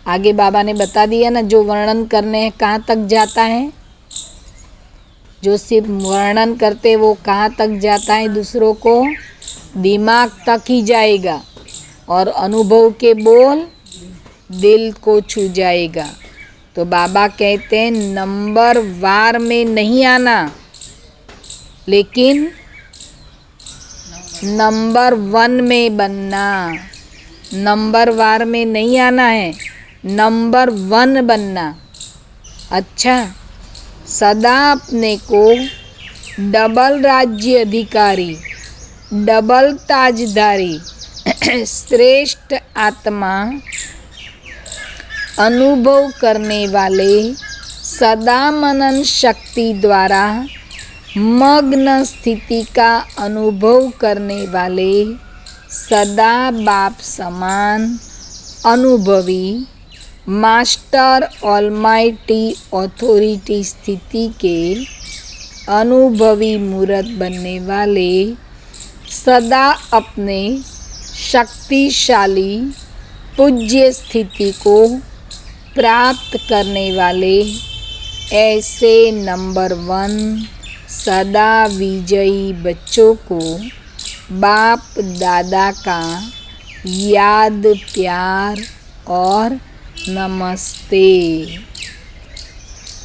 आगे बाबा ने बता दिया ना, जो वर्णन करने हैं कहाँ तक जाता है, जो सिर्फ वर्णन करते वो कहाँ तक जाता है? दूसरों को दिमाग तक ही जाएगा, और अनुभव के बोल दिल को छू जाएगा। तो बाबा कहते हैं नंबर वार में नहीं आना, लेकिन नंबर 1 में बनना। नंबर वार में नहीं आना है, नंबर 1 बनना। अच्छा, सदा अपने को डबल राज्य अधिकारी, डबल ताजदारी, श्रेष्ठ आत्मा अनुभव करने वाले, सदा मनन शक्ति द्वारा मग्न स्थिति का अनुभव करने वाले, सदा बाप समान अनुभवी, मास्टर ऑलमाइटी अथॉरिटी स्थिति के अनुभवी मूर्त बनने वाले, सदा अपने शक्तिशाली पूज्य स्थिति को प्राप्त करने वाले, ऐसे नंबर 1 सदा विजयी बच्चों को बाप दादा का याद, प्यार और नमस्ते।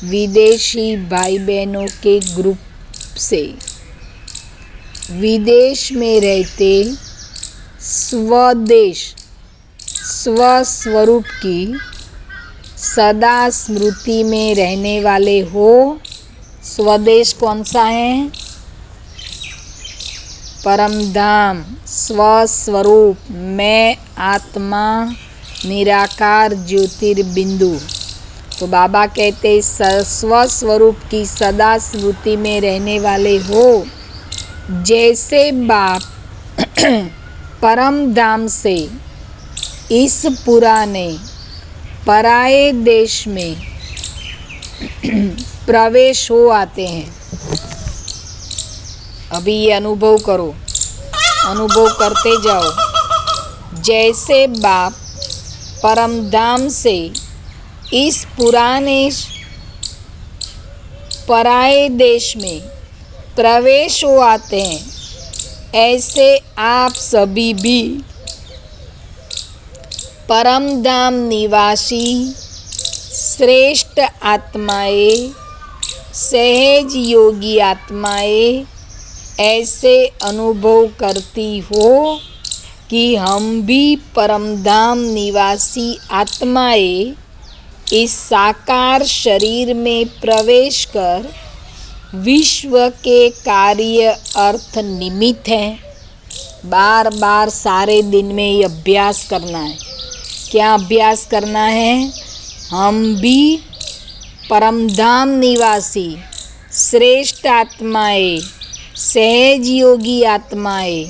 विदेशी भाई बहनों के ग्रुप से विदेश में रहते स्वदेश स्वस्वरूप की सदा स्मृति में रहने वाले हो। स्वदेश कौन सा है? परमधाम, स्वस्वरूप, मैं आत्मा, निराकार ज्योतिर्बिंदु। तो बाबा कहते स्वस्वरूप की सदा स्मृति में रहने वाले हो। जैसे बाप परम धाम से इस पुराने पराये देश में प्रवेश हो आते हैं। अभी ये अनुभव करो, अनुभव करते जाओ। जैसे बाप परम धाम से इस पुराने पराये देश में प्रवेश हो आते हैं, ऐसे आप सभी भी परम धाम निवासी श्रेष्ठ आत्माएं, सहज योगी आत्माएं ऐसे अनुभव करती हो कि हम भी परमधाम निवासी आत्माएं इस साकार शरीर में प्रवेश कर विश्व के कार्य अर्थ निमित्त हैं। बार बार सारे दिन में ये अभ्यास करना है। क्या अभ्यास करना है? हम भी परमधाम निवासी श्रेष्ठ आत्माएं, सहज योगी आत्माएं।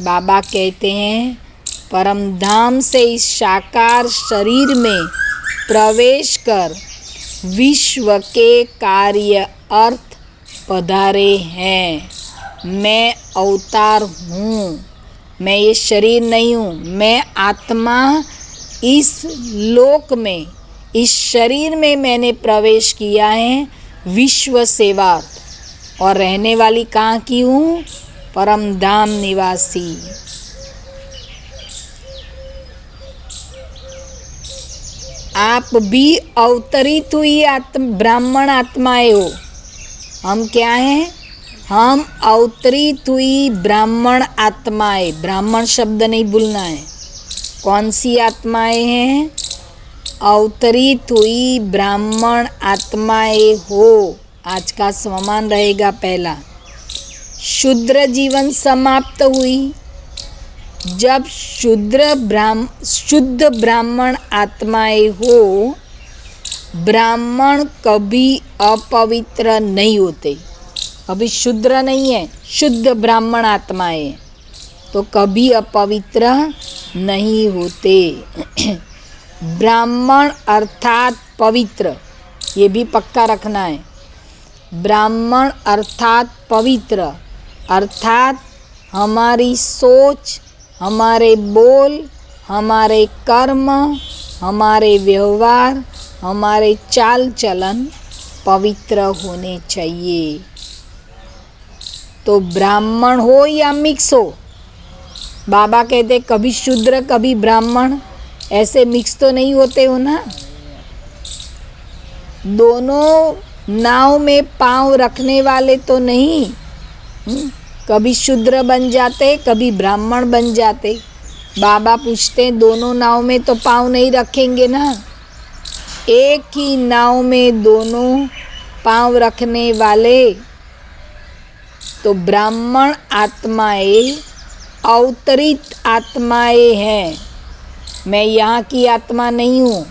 बाबा कहते हैं परमधाम से इस साकार शरीर में प्रवेश कर विश्व के कार्य अर्थ पधारे हैं। मैं अवतार हूँ, मैं ये शरीर नहीं हूँ, मैं आत्मा इस लोक में, इस शरीर में मैंने प्रवेश किया है विश्व सेवार्थ। और रहने वाली कहाँ की हूँ? परमधाम निवासी। आप भी अवतरित हुई ब्राह्मण आत्माएं हो। हम क्या हैं? हम अवतरित हुई ब्राह्मण आत्माएं। ब्राह्मण शब्द नहीं भूलना है। कौन सी आत्माएं हैं? अवतरित हुई ब्राह्मण आत्माएं हो। आज का समामान रहेगा पहला। शूद्र जीवन समाप्त हुई। जब शुद्ध ब्राह्मण आत्माएं हो, ब्राह्मण कभी अपवित्र नहीं होते। कभी शूद्र नहीं है, शुद्ध ब्राह्मण आत्माएं तो कभी अपवित्र नहीं होते। ब्राह्मण अर्थात पवित्र, ये भी पक्का रखना है। ब्राह्मण अर्थात पवित्र, अर्थात हमारी सोच, हमारे बोल, हमारे कर्म, हमारे व्यवहार, हमारे चाल चलन पवित्र होने चाहिए। तो ब्राह्मण हो या मिक्स हो, बाबा कहते कभी शूद्र कभी ब्राह्मण, ऐसे मिक्स तो नहीं होते हो ना। दोनों नाव में पांव रखने वाले तो नहीं। कभी शूद्र बन जाते, कभी ब्राह्मण बन जाते। बाबा पूछते दोनों नाव में तो पांव नहीं रखेंगे ना। एक ही नाव में दोनों पांव रखने वाले तो ब्राह्मण आत्माएं अवतरित आत्माएं हैं। मैं यहाँ की आत्मा नहीं हूँ।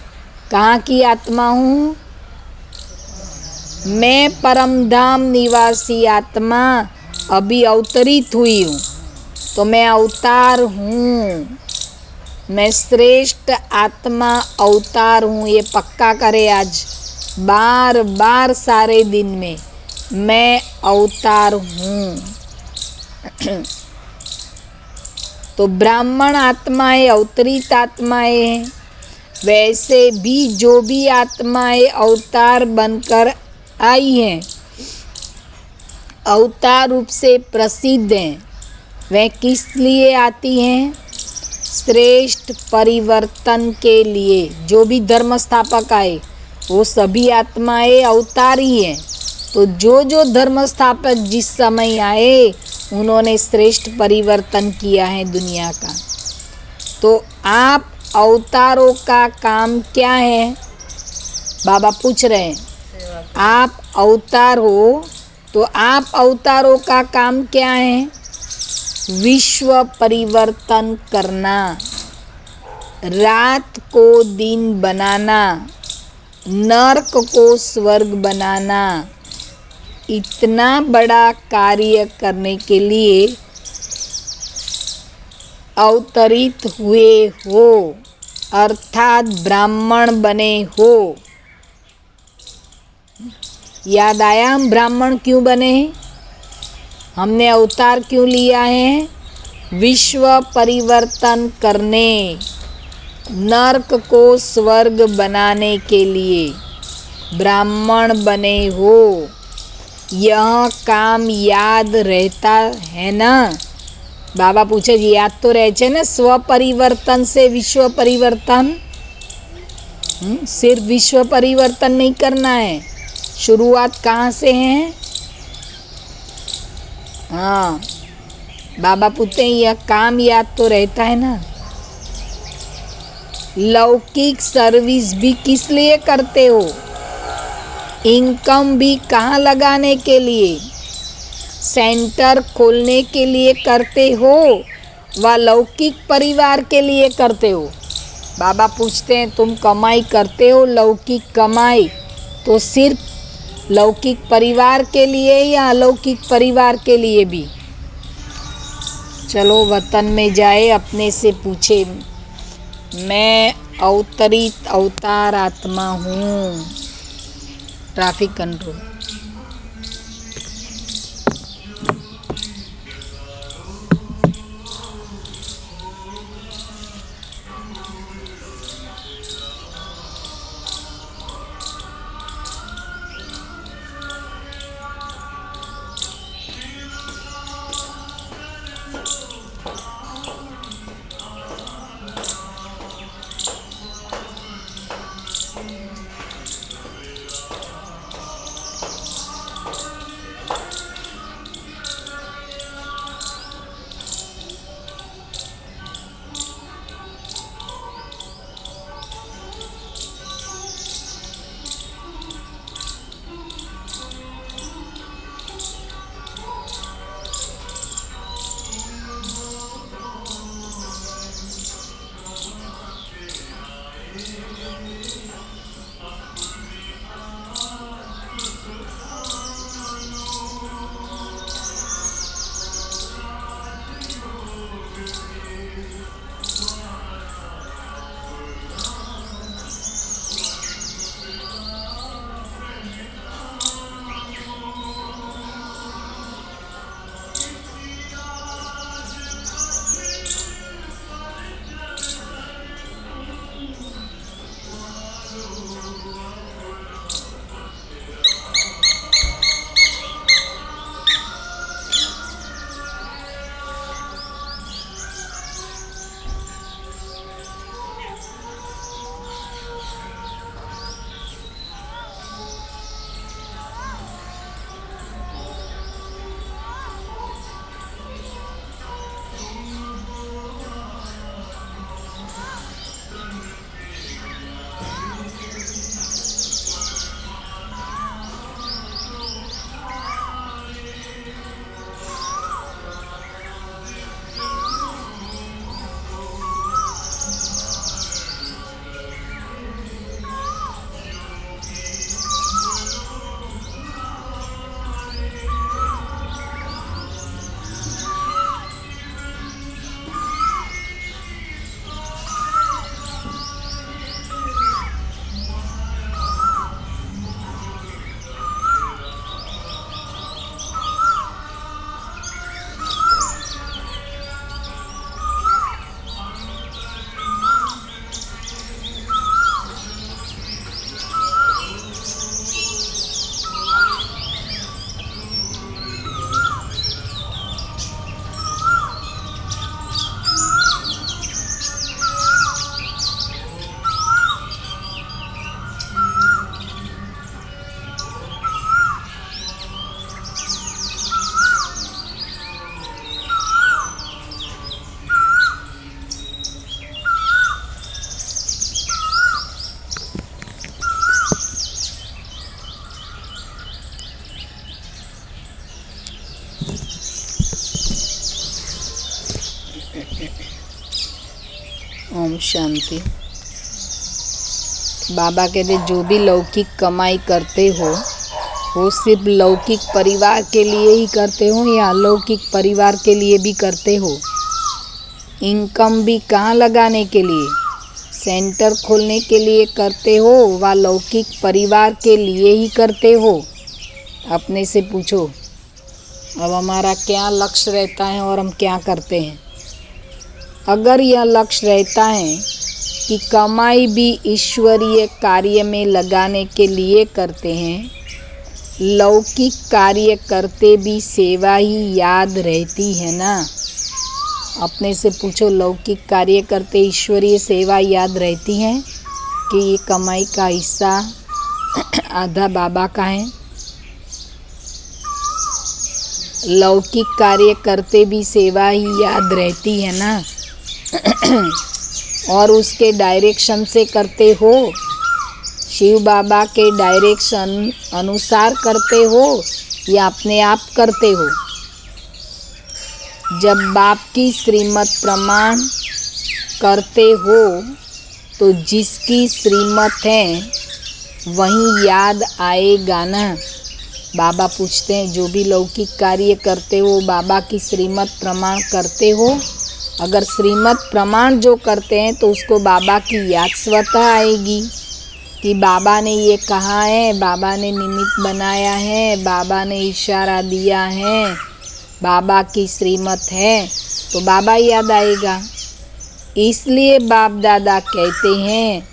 कहाँ की आत्मा हूँ? मैं परमधाम निवासी आत्मा अभी अवतरित हुई हूँ, तो मैं अवतार हूँ। मैं श्रेष्ठ आत्मा अवतार हूँ। ये पक्का करे आज बार बार सारे दिन में, मैं अवतार हूँ। तो ब्राह्मण आत्माएं अवतरित आत्माएं हैं। वैसे भी जो भी आत्माएं अवतार बनकर आई हैं, अवतार रूप से प्रसिद्ध हैं, वह किस लिए आती हैं? श्रेष्ठ परिवर्तन के लिए। जो भी धर्म स्थापक आए वो सभी आत्माएं अवतार ही हैं। तो जो धर्म स्थापक जिस समय आए उन्होंने श्रेष्ठ परिवर्तन किया है दुनिया का। तो आप अवतारों का काम क्या है? बाबा पूछ रहे हैं। आप अवतार हो तो आप अवतारों का काम क्या है? विश्व परिवर्तन करना, रात को दिन बनाना, नरक को स्वर्ग बनाना। इतना बड़ा कार्य करने के लिए अवतरित हुए हो, अर्थात ब्राह्मण बने हो। याद आया हम ब्राह्मण क्यों बने? हमने अवतार क्यों लिया है? विश्व परिवर्तन करने, नरक को स्वर्ग बनाने के लिए ब्राह्मण बने हो। यह काम याद रहता है ना? बाबा पूछे जी याद तो रहे छे ने? स्व परिवर्तन से विश्व परिवर्तन। सिर्फ विश्व परिवर्तन नहीं करना है। शुरुआत कहाँ से है? हाँ, बाबा पूछते हैं यह काम याद तो रहता है ना? लौकिक सर्विस भी किस लिए करते हो? इनकम भी कहाँ लगाने के लिए? सेंटर खोलने के लिए करते हो व लौकिक परिवार के लिए करते हो? बाबा पूछते हैं तुम कमाई करते हो, लौकिक कमाई, तो सिर्फ लौकिक परिवार के लिए या अलौकिक परिवार के लिए भी? चलो वतन में जाए, अपने से पूछे मैं अवतरित अवतार आत्मा हूँ। Traffic control. ओम शांति। बाबा कहते जो भी लौकिक कमाई करते हो वो सिर्फ लौकिक परिवार के लिए ही करते हो या अलौकिक परिवार के लिए भी करते हो। इनकम भी कहाँ लगाने के लिए, सेंटर खोलने के लिए करते हो व लौकिक परिवार के लिए ही करते हो। अपने से पूछो अब हमारा क्या लक्ष्य रहता है और हम क्या करते हैं। अगर यह लक्ष्य रहता है कि कमाई भी ईश्वरीय कार्य में लगाने के लिए करते हैं, लौकिक कार्य करते भी सेवा ही याद रहती है ना। अपने से पूछो लौकिक कार्य करते ईश्वरीय सेवा याद रहती है कि ये कमाई का हिस्सा आधा बाबा का है। लौकिक कार्य करते भी सेवा ही याद रहती है ना। और उसके डायरेक्शन से करते हो, शिव बाबा के डायरेक्शन अनुसार करते हो या अपने आप करते हो। जब बाप की श्रीमत प्रमाण करते हो तो जिसकी श्रीमत है वहीं याद आएगा ना। बाबा पूछते हैं जो भी लौकिक कार्य करते हो बाबा की श्रीमत प्रमाण करते हो। अगर श्रीमत प्रमाण जो करते हैं तो उसको बाबा की याद स्वतः आएगी कि बाबा ने ये कहा है, बाबा ने निमित्त बनाया है, बाबा ने इशारा दिया है, बाबा की श्रीमत है, तो बाबा याद आएगा। इसलिए बाप दादा कहते हैं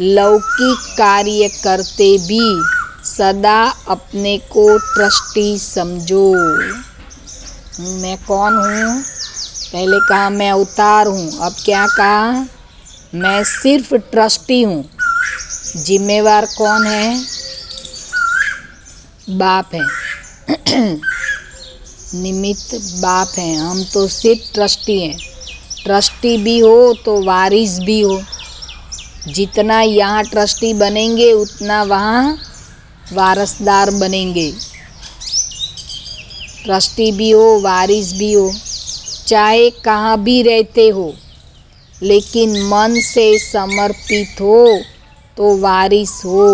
लौकिक कार्य करते भी सदा अपने को ट्रस्टी समझो। मैं कौन हूँ? पहले कहा मैं अवतार हूँ, अब क्या कहा? मैं सिर्फ ट्रस्टी हूँ। जिम्मेवार कौन है? बाप है। निमित्त बाप हैं, हम तो सिर्फ ट्रस्टी हैं। ट्रस्टी भी हो तो वारिस भी हो। जितना यहाँ ट्रस्टी बनेंगे उतना वहाँ वारसदार बनेंगे। ट्रस्टी भी हो वारिस भी हो, चाहे कहाँ भी रहते हो, लेकिन मन से समर्पित हो तो वारिस हो।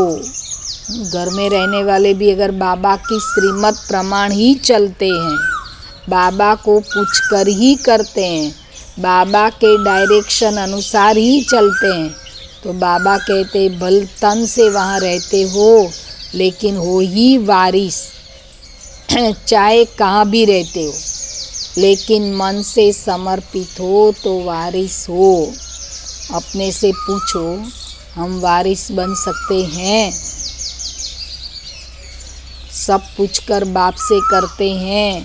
घर में रहने वाले भी अगर बाबा की श्रीमत प्रमाण ही चलते हैं, बाबा को पूछकर ही करते हैं, बाबा के डायरेक्शन अनुसार ही चलते हैं, तो बाबा कहते भल तन से वहाँ रहते हो लेकिन हो ही वारिस। चाहे कहाँ भी रहते हो लेकिन मन से समर्पित हो तो वारिस हो। अपने से पूछो हम वारिस बन सकते हैं? सब पूछकर बाप से करते हैं,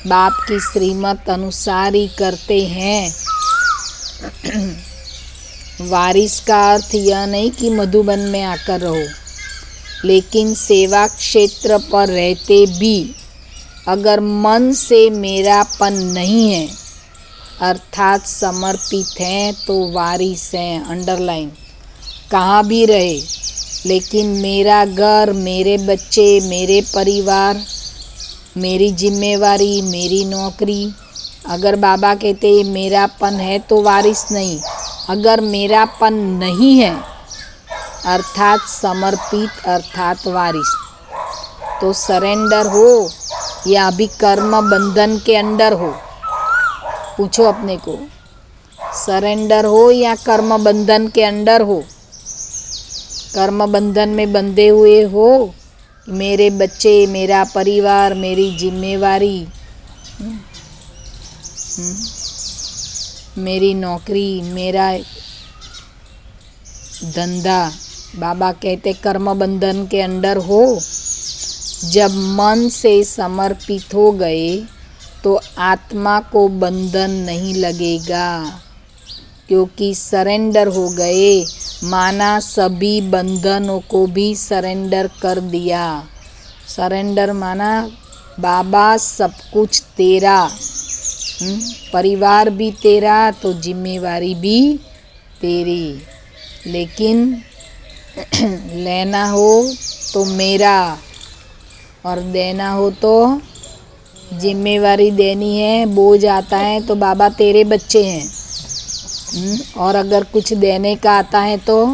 बाप की श्रीमत अनुसार ही करते हैं। वारिस का अर्थ यह नहीं कि मधुबन में आकर रहो, लेकिन सेवा क्षेत्र पर रहते भी अगर मन से मेरापन नहीं है अर्थात समर्पित हैं तो वारिस हैं। अंडरलाइन। कहाँ भी रहे लेकिन मेरा घर, मेरे बच्चे, मेरे परिवार, मेरी जिम्मेवारी, मेरी नौकरी, अगर बाबा कहते ये मेरापन है तो वारिस नहीं। अगर मेरापन नहीं है अर्थात समर्पित अर्थात वारिस। तो सरेंडर हो या अभी कर्म बंधन के अंडर हो? पूछो अपने को, सरेंडर हो या कर्म बंधन के अंडर हो? कर्म बंधन में बंधे हुए हो, मेरे बच्चे, मेरा परिवार, मेरी जिम्मेवारी, मेरी नौकरी, मेरा धंधा। बाबा कहते कर्म बंधन के अंडर हो। जब मन से समर्पित हो गए तो आत्मा को बंधन नहीं लगेगा, क्योंकि सरेंडर हो गए। माना सभी बंधनों को भी सरेंडर कर दिया। सरेंडर माना बाबा सब कुछ तेरा, परिवार भी तेरा तो जिम्मेवारी भी तेरी। लेकिन लेना हो तो मेरा और देना हो तो जिम्मेवारी देनी है। बोझ आता है तो बाबा तेरे बच्चे हैं, और अगर कुछ देने का आता है तो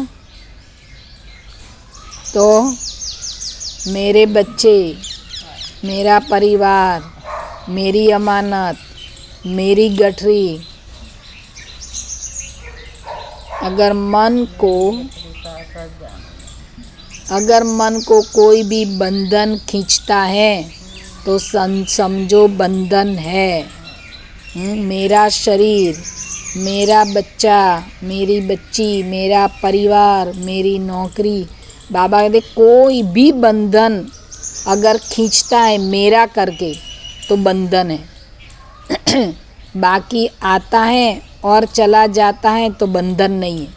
मेरे बच्चे, मेरा परिवार, मेरी अमानत, मेरी गठरी। अगर मन को कोई भी बंधन खींचता है तो समझो बंधन है। मेरा शरीर, मेरा बच्चा, मेरी बच्ची, मेरा परिवार, मेरी नौकरी। बाबा कहते कोई भी बंधन अगर खींचता है मेरा करके तो बंधन है। बाकी आता है और चला जाता है तो बंधन नहीं है।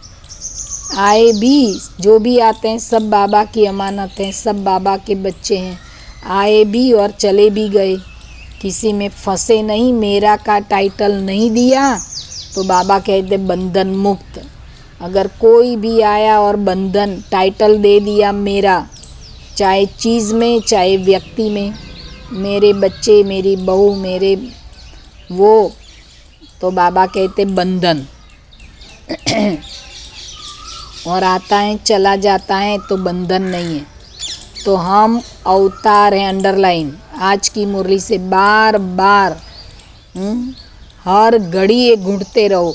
आए भी, जो भी आते हैं सब बाबा की अमानत हैं, सब बाबा के बच्चे हैं। आए भी और चले भी गए, किसी में फंसे नहीं, मेरा का टाइटल नहीं दिया तो बाबा कहते बंधन मुक्त। अगर कोई भी आया और बंधन टाइटल दे दिया मेरा, चाहे चीज़ में चाहे व्यक्ति में, मेरे बच्चे, मेरी बहू, मेरे वो, तो बाबा कहते बंधन। और आता है चला जाता है तो बंधन नहीं है। तो हम अवतार हैं, अंडरलाइन आज की मुरली से बार बार हर घड़ी ये घुटते रहो।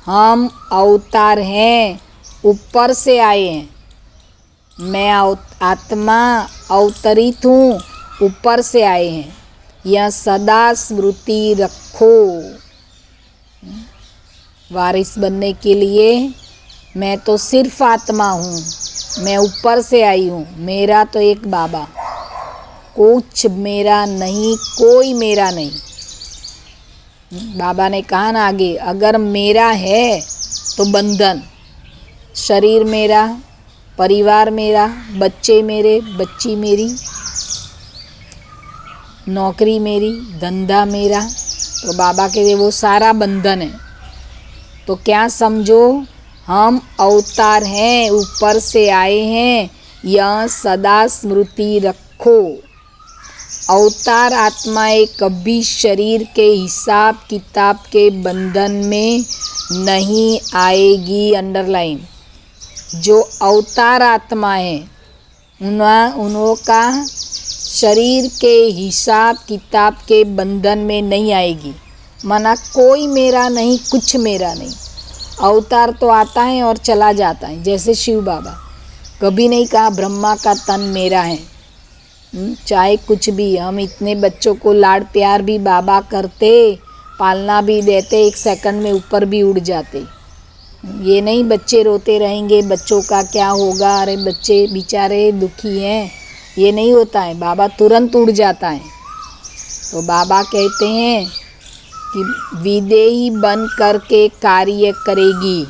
हम अवतार हैं, ऊपर से आए हैं। मैं आत्मा अवतरित हूँ, ऊपर से आए हैं। यह सदा स्मृति रखो। वारिस बनने के लिए मैं तो सिर्फ आत्मा हूँ, मैं ऊपर से आई हूँ। मेरा तो एक बाबा, कुछ मेरा नहीं, कोई मेरा नहीं। बाबा ने कहा ना आगे, अगर मेरा है तो बंधन, शरीर मेरा, परिवार मेरा, बच्चे मेरे, बच्ची मेरी, नौकरी मेरी, धंधा मेरा, तो बाबा के वो सारा बंधन है। तो क्या समझो, हम अवतार हैं, ऊपर से आए हैं, यह सदा स्मृति रखो। अवतार आत्माएं कभी शरीर के हिसाब किताब के बंधन में नहीं आएगी। अंडरलाइन, जो अवतार आत्मा है उनका शरीर के हिसाब किताब के बंधन में नहीं आएगी। मना कोई मेरा नहीं, कुछ मेरा नहीं। अवतार तो आता है और चला जाता है। जैसे शिव बाबा कभी नहीं कहा ब्रह्मा का तन मेरा है। चाहे कुछ भी, हम इतने बच्चों को लाड प्यार भी बाबा करते, पालना भी देते, एक सेकंड में ऊपर भी उड़ जाते। ये नहीं बच्चे रोते रहेंगे, बच्चों का क्या होगा, अरे बच्चे बेचारे दुखी हैं, ये नहीं होता है। बाबा तुरंत उड़ जाता है। तो बाबा कहते हैं कि विदेही बन करके कार्य करेगी।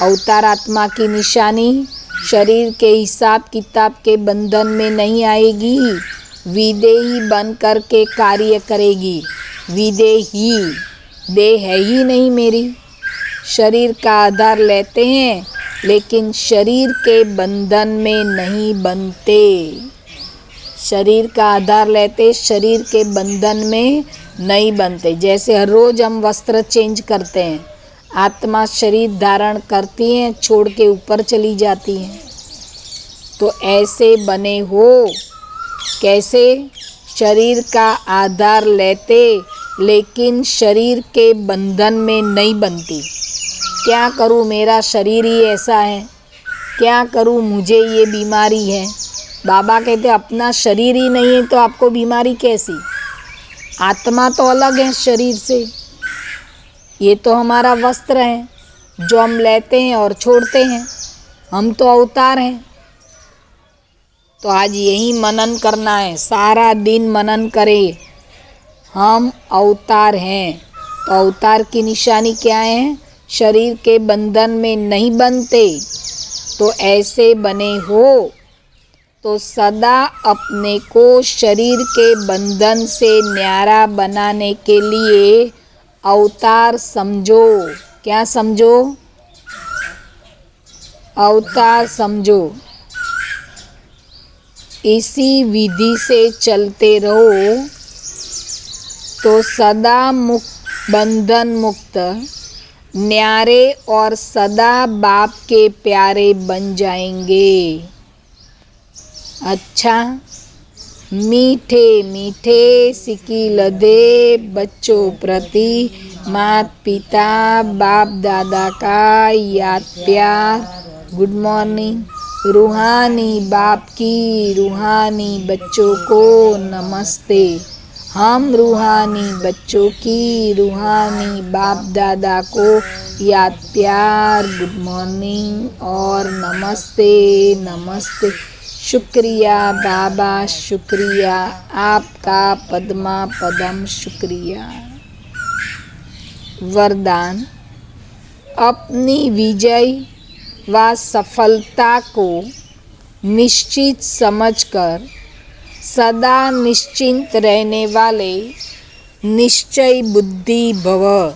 अवतार आत्मा की निशानी शरीर के हिसाब किताब के बंधन में नहीं आएगी, विदेही बन करके कार्य करेगी। विदेही, देह है ही नहीं मेरी, शरीर का आधार लेते हैं लेकिन शरीर के बंधन में नहीं बनते। शरीर का आधार लेते, शरीर के बंधन में नहीं बनते। जैसे हर रोज़ हम वस्त्र चेंज करते हैं, आत्मा शरीर धारण करती हैं, छोड़ के ऊपर चली जाती हैं। तो ऐसे बने हो। कैसे? शरीर का आधार लेते लेकिन शरीर के बंधन में नहीं बनती। क्या करूँ, मेरा शरीर ही ऐसा है, क्या करूँ, मुझे ये बीमारी है। बाबा कहते अपना शरीर ही नहीं है तो आपको बीमारी कैसी? आत्मा तो अलग है शरीर से। ये तो हमारा वस्त्र है जो हम लेते हैं और छोड़ते हैं। हम तो अवतार हैं। तो आज यही मनन करना है, सारा दिन मनन करें। हम अवतार हैं। तो अवतार की निशानी क्या है? शरीर के बंधन में नहीं बनते। तो ऐसे बने हो तो सदा अपने को शरीर के बंधन से न्यारा बनाने के लिए अवतार समझो। क्या समझो? अवतार समझो। इसी विधि से चलते रहो तो सदा मुक्त, बंधन मुक्त न्यारे और सदा बाप के प्यारे बन जाएंगे। अच्छा, मीठे मीठे सिकी लदे बच्चों प्रति माता पिता बाप दादा का याद प्यार। Good morning. रूहानी बाप की रूहानी बच्चों को नमस्ते। हम रूहानी बच्चों की रूहानी बाप दादा को याद प्यार, गुड मॉर्निंग और नमस्ते नमस्ते। शुक्रिया बाबा, शुक्रिया आपका पद्मा पदम शुक्रिया। वरदान, अपनी विजय व सफलता को निश्चित समझकर सदा निश्चिंत रहने वाले निश्चय बुद्धि भव।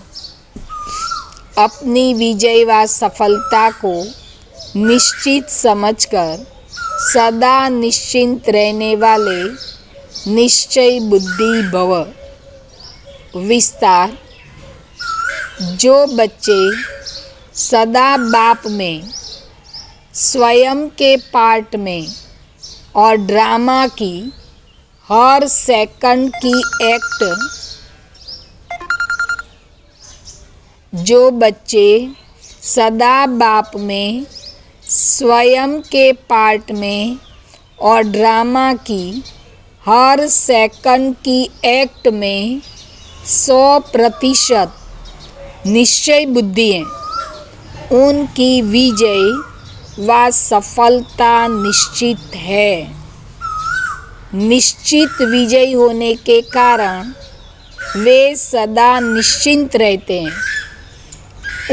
अपनी विजय व सफलता को निश्चित समझकर सदा निश्चिंत रहने वाले निश्चय बुद्धि भव। विस्तार, जो बच्चे सदा बाप में, स्वयं के पार्ट में और ड्रामा की हर सेकंड की एक्ट, जो बच्चे सदा बाप में, स्वयं के पार्ट में और ड्रामा की हर सेकंड की एक्ट में 100% निश्चय बुद्धि हैं, उनकी विजय व सफलता निश्चित है। निश्चित विजय होने के कारण वे सदा निश्चिंत रहते हैं।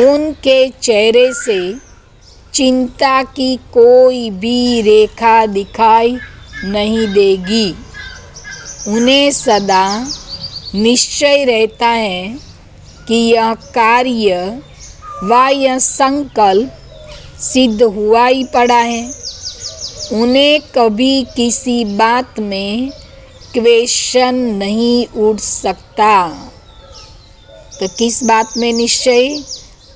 उनके चेहरे से चिंता की कोई भी रेखा दिखाई नहीं देगी। उन्हें सदा निश्चय रहता है कि यह कार्य व यह संकल्प सिद्ध हुआ ही पड़ा है। उन्हें कभी किसी बात में क्वेश्चन नहीं उठ सकता। तो किस बात में निश्चय?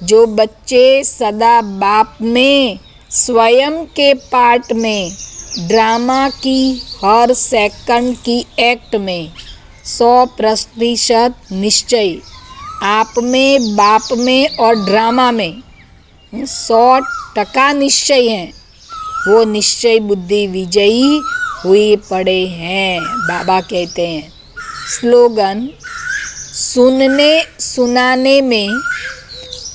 जो बच्चे सदा बाप में, स्वयं के पार्ट में, ड्रामा की हर सेकंड की एक्ट में 100% निश्चय, आप में, बाप में और ड्रामा में 100% निश्चय है, वो निश्चय बुद्धि विजयी हुए पड़े हैं। बाबा कहते हैं स्लोगन, सुनने सुनाने में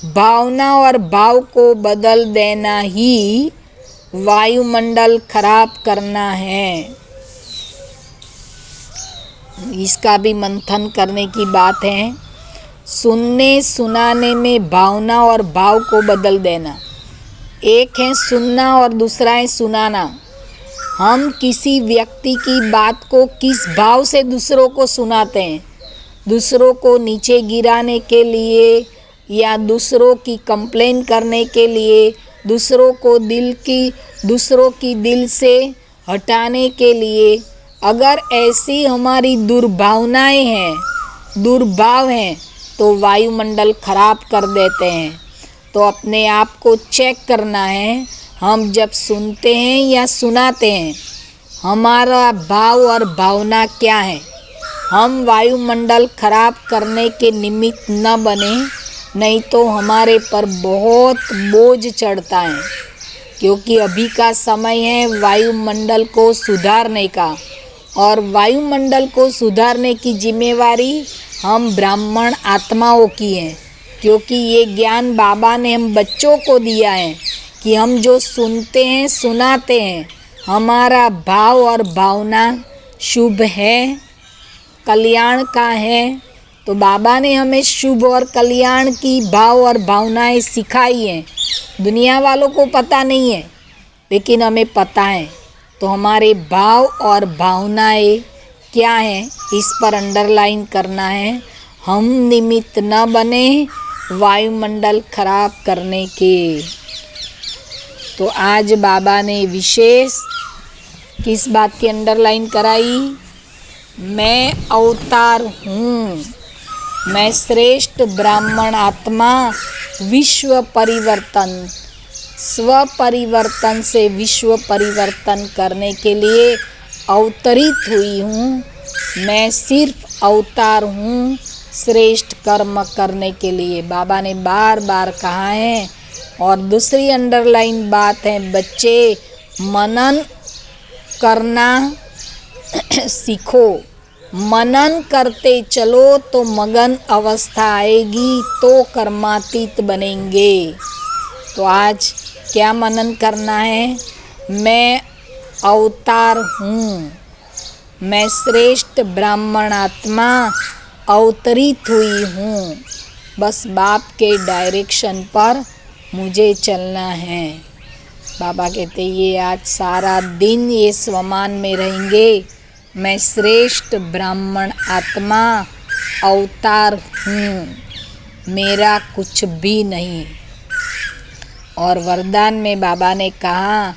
भावना और भाव को बदल देना ही वायुमंडल खराब करना है। इसका भी मंथन करने की बात है। सुनने सुनाने में भावना और भाव को बदल देना, एक है सुनना और दूसरा है सुनाना। हम किसी व्यक्ति की बात को किस भाव से दूसरों को सुनाते हैं, दूसरों को नीचे गिराने के लिए या दूसरों की कंप्लेन करने के लिए, दूसरों की दिल से हटाने के लिए। अगर ऐसी हमारी दुर्भावनाएं हैं, दुर्भाव हैं, तो वायुमंडल खराब कर देते हैं। तो अपने आप को चेक करना है, हम जब सुनते हैं या सुनाते हैं, हमारा भाव और भावना क्या है। हम वायुमंडल खराब करने के निमित्त न बने, नहीं तो हमारे पर बहुत बोझ चढ़ता है। क्योंकि अभी का समय है वायुमंडल को सुधारने का, और वायुमंडल को सुधारने की जिम्मेवारी हम ब्राह्मण आत्माओं की है। क्योंकि ये ज्ञान बाबा ने हम बच्चों को दिया है कि हम जो सुनते हैं, सुनाते हैं, हमारा भाव और भावना शुभ है, कल्याण का है। तो बाबा ने हमें शुभ और कल्याण की भाव और भावनाएं सिखाई हैं। दुनिया वालों को पता नहीं है, लेकिन हमें पता है। तो हमारे भाव और भावनाएं क्या हैं, इस पर अंडरलाइन करना है। हम निमित्त न बने वायुमंडल खराब करने के। तो आज बाबा ने विशेष किस बात की अंडरलाइन कराई? मैं अवतार हूँ, मैं श्रेष्ठ ब्राह्मण आत्मा विश्व परिवर्तन, स्व परिवर्तन से विश्व परिवर्तन करने के लिए अवतरित हुई हूँ। मैं सिर्फ अवतार हूँ श्रेष्ठ कर्म करने के लिए, बाबा ने बार बार कहा है। और दूसरी अंडरलाइन बात है, बच्चे मनन करना सीखो। मनन करते चलो तो मगन अवस्था आएगी तो कर्मातीत बनेंगे। तो आज क्या मनन करना है? मैं अवतार हूँ, मैं श्रेष्ठ ब्राह्मण आत्मा अवतरित हुई हूँ। बस बाप के डायरेक्शन पर मुझे चलना है। बाबा कहते ये आज सारा दिन ये स्वमान में रहेंगे, मैं श्रेष्ठ ब्राह्मण आत्मा अवतार हूँ, मेरा कुछ भी नहीं। और वरदान में बाबा ने कहा,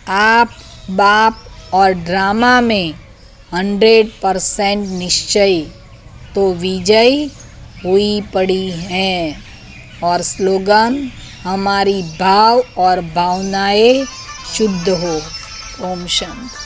आप बाप और ड्रामा में 100% निश्चय तो विजय हुई पड़ी हैं। और स्लोगन, हमारी भाव और भावनाएं शुद्ध हो। ओम शांति।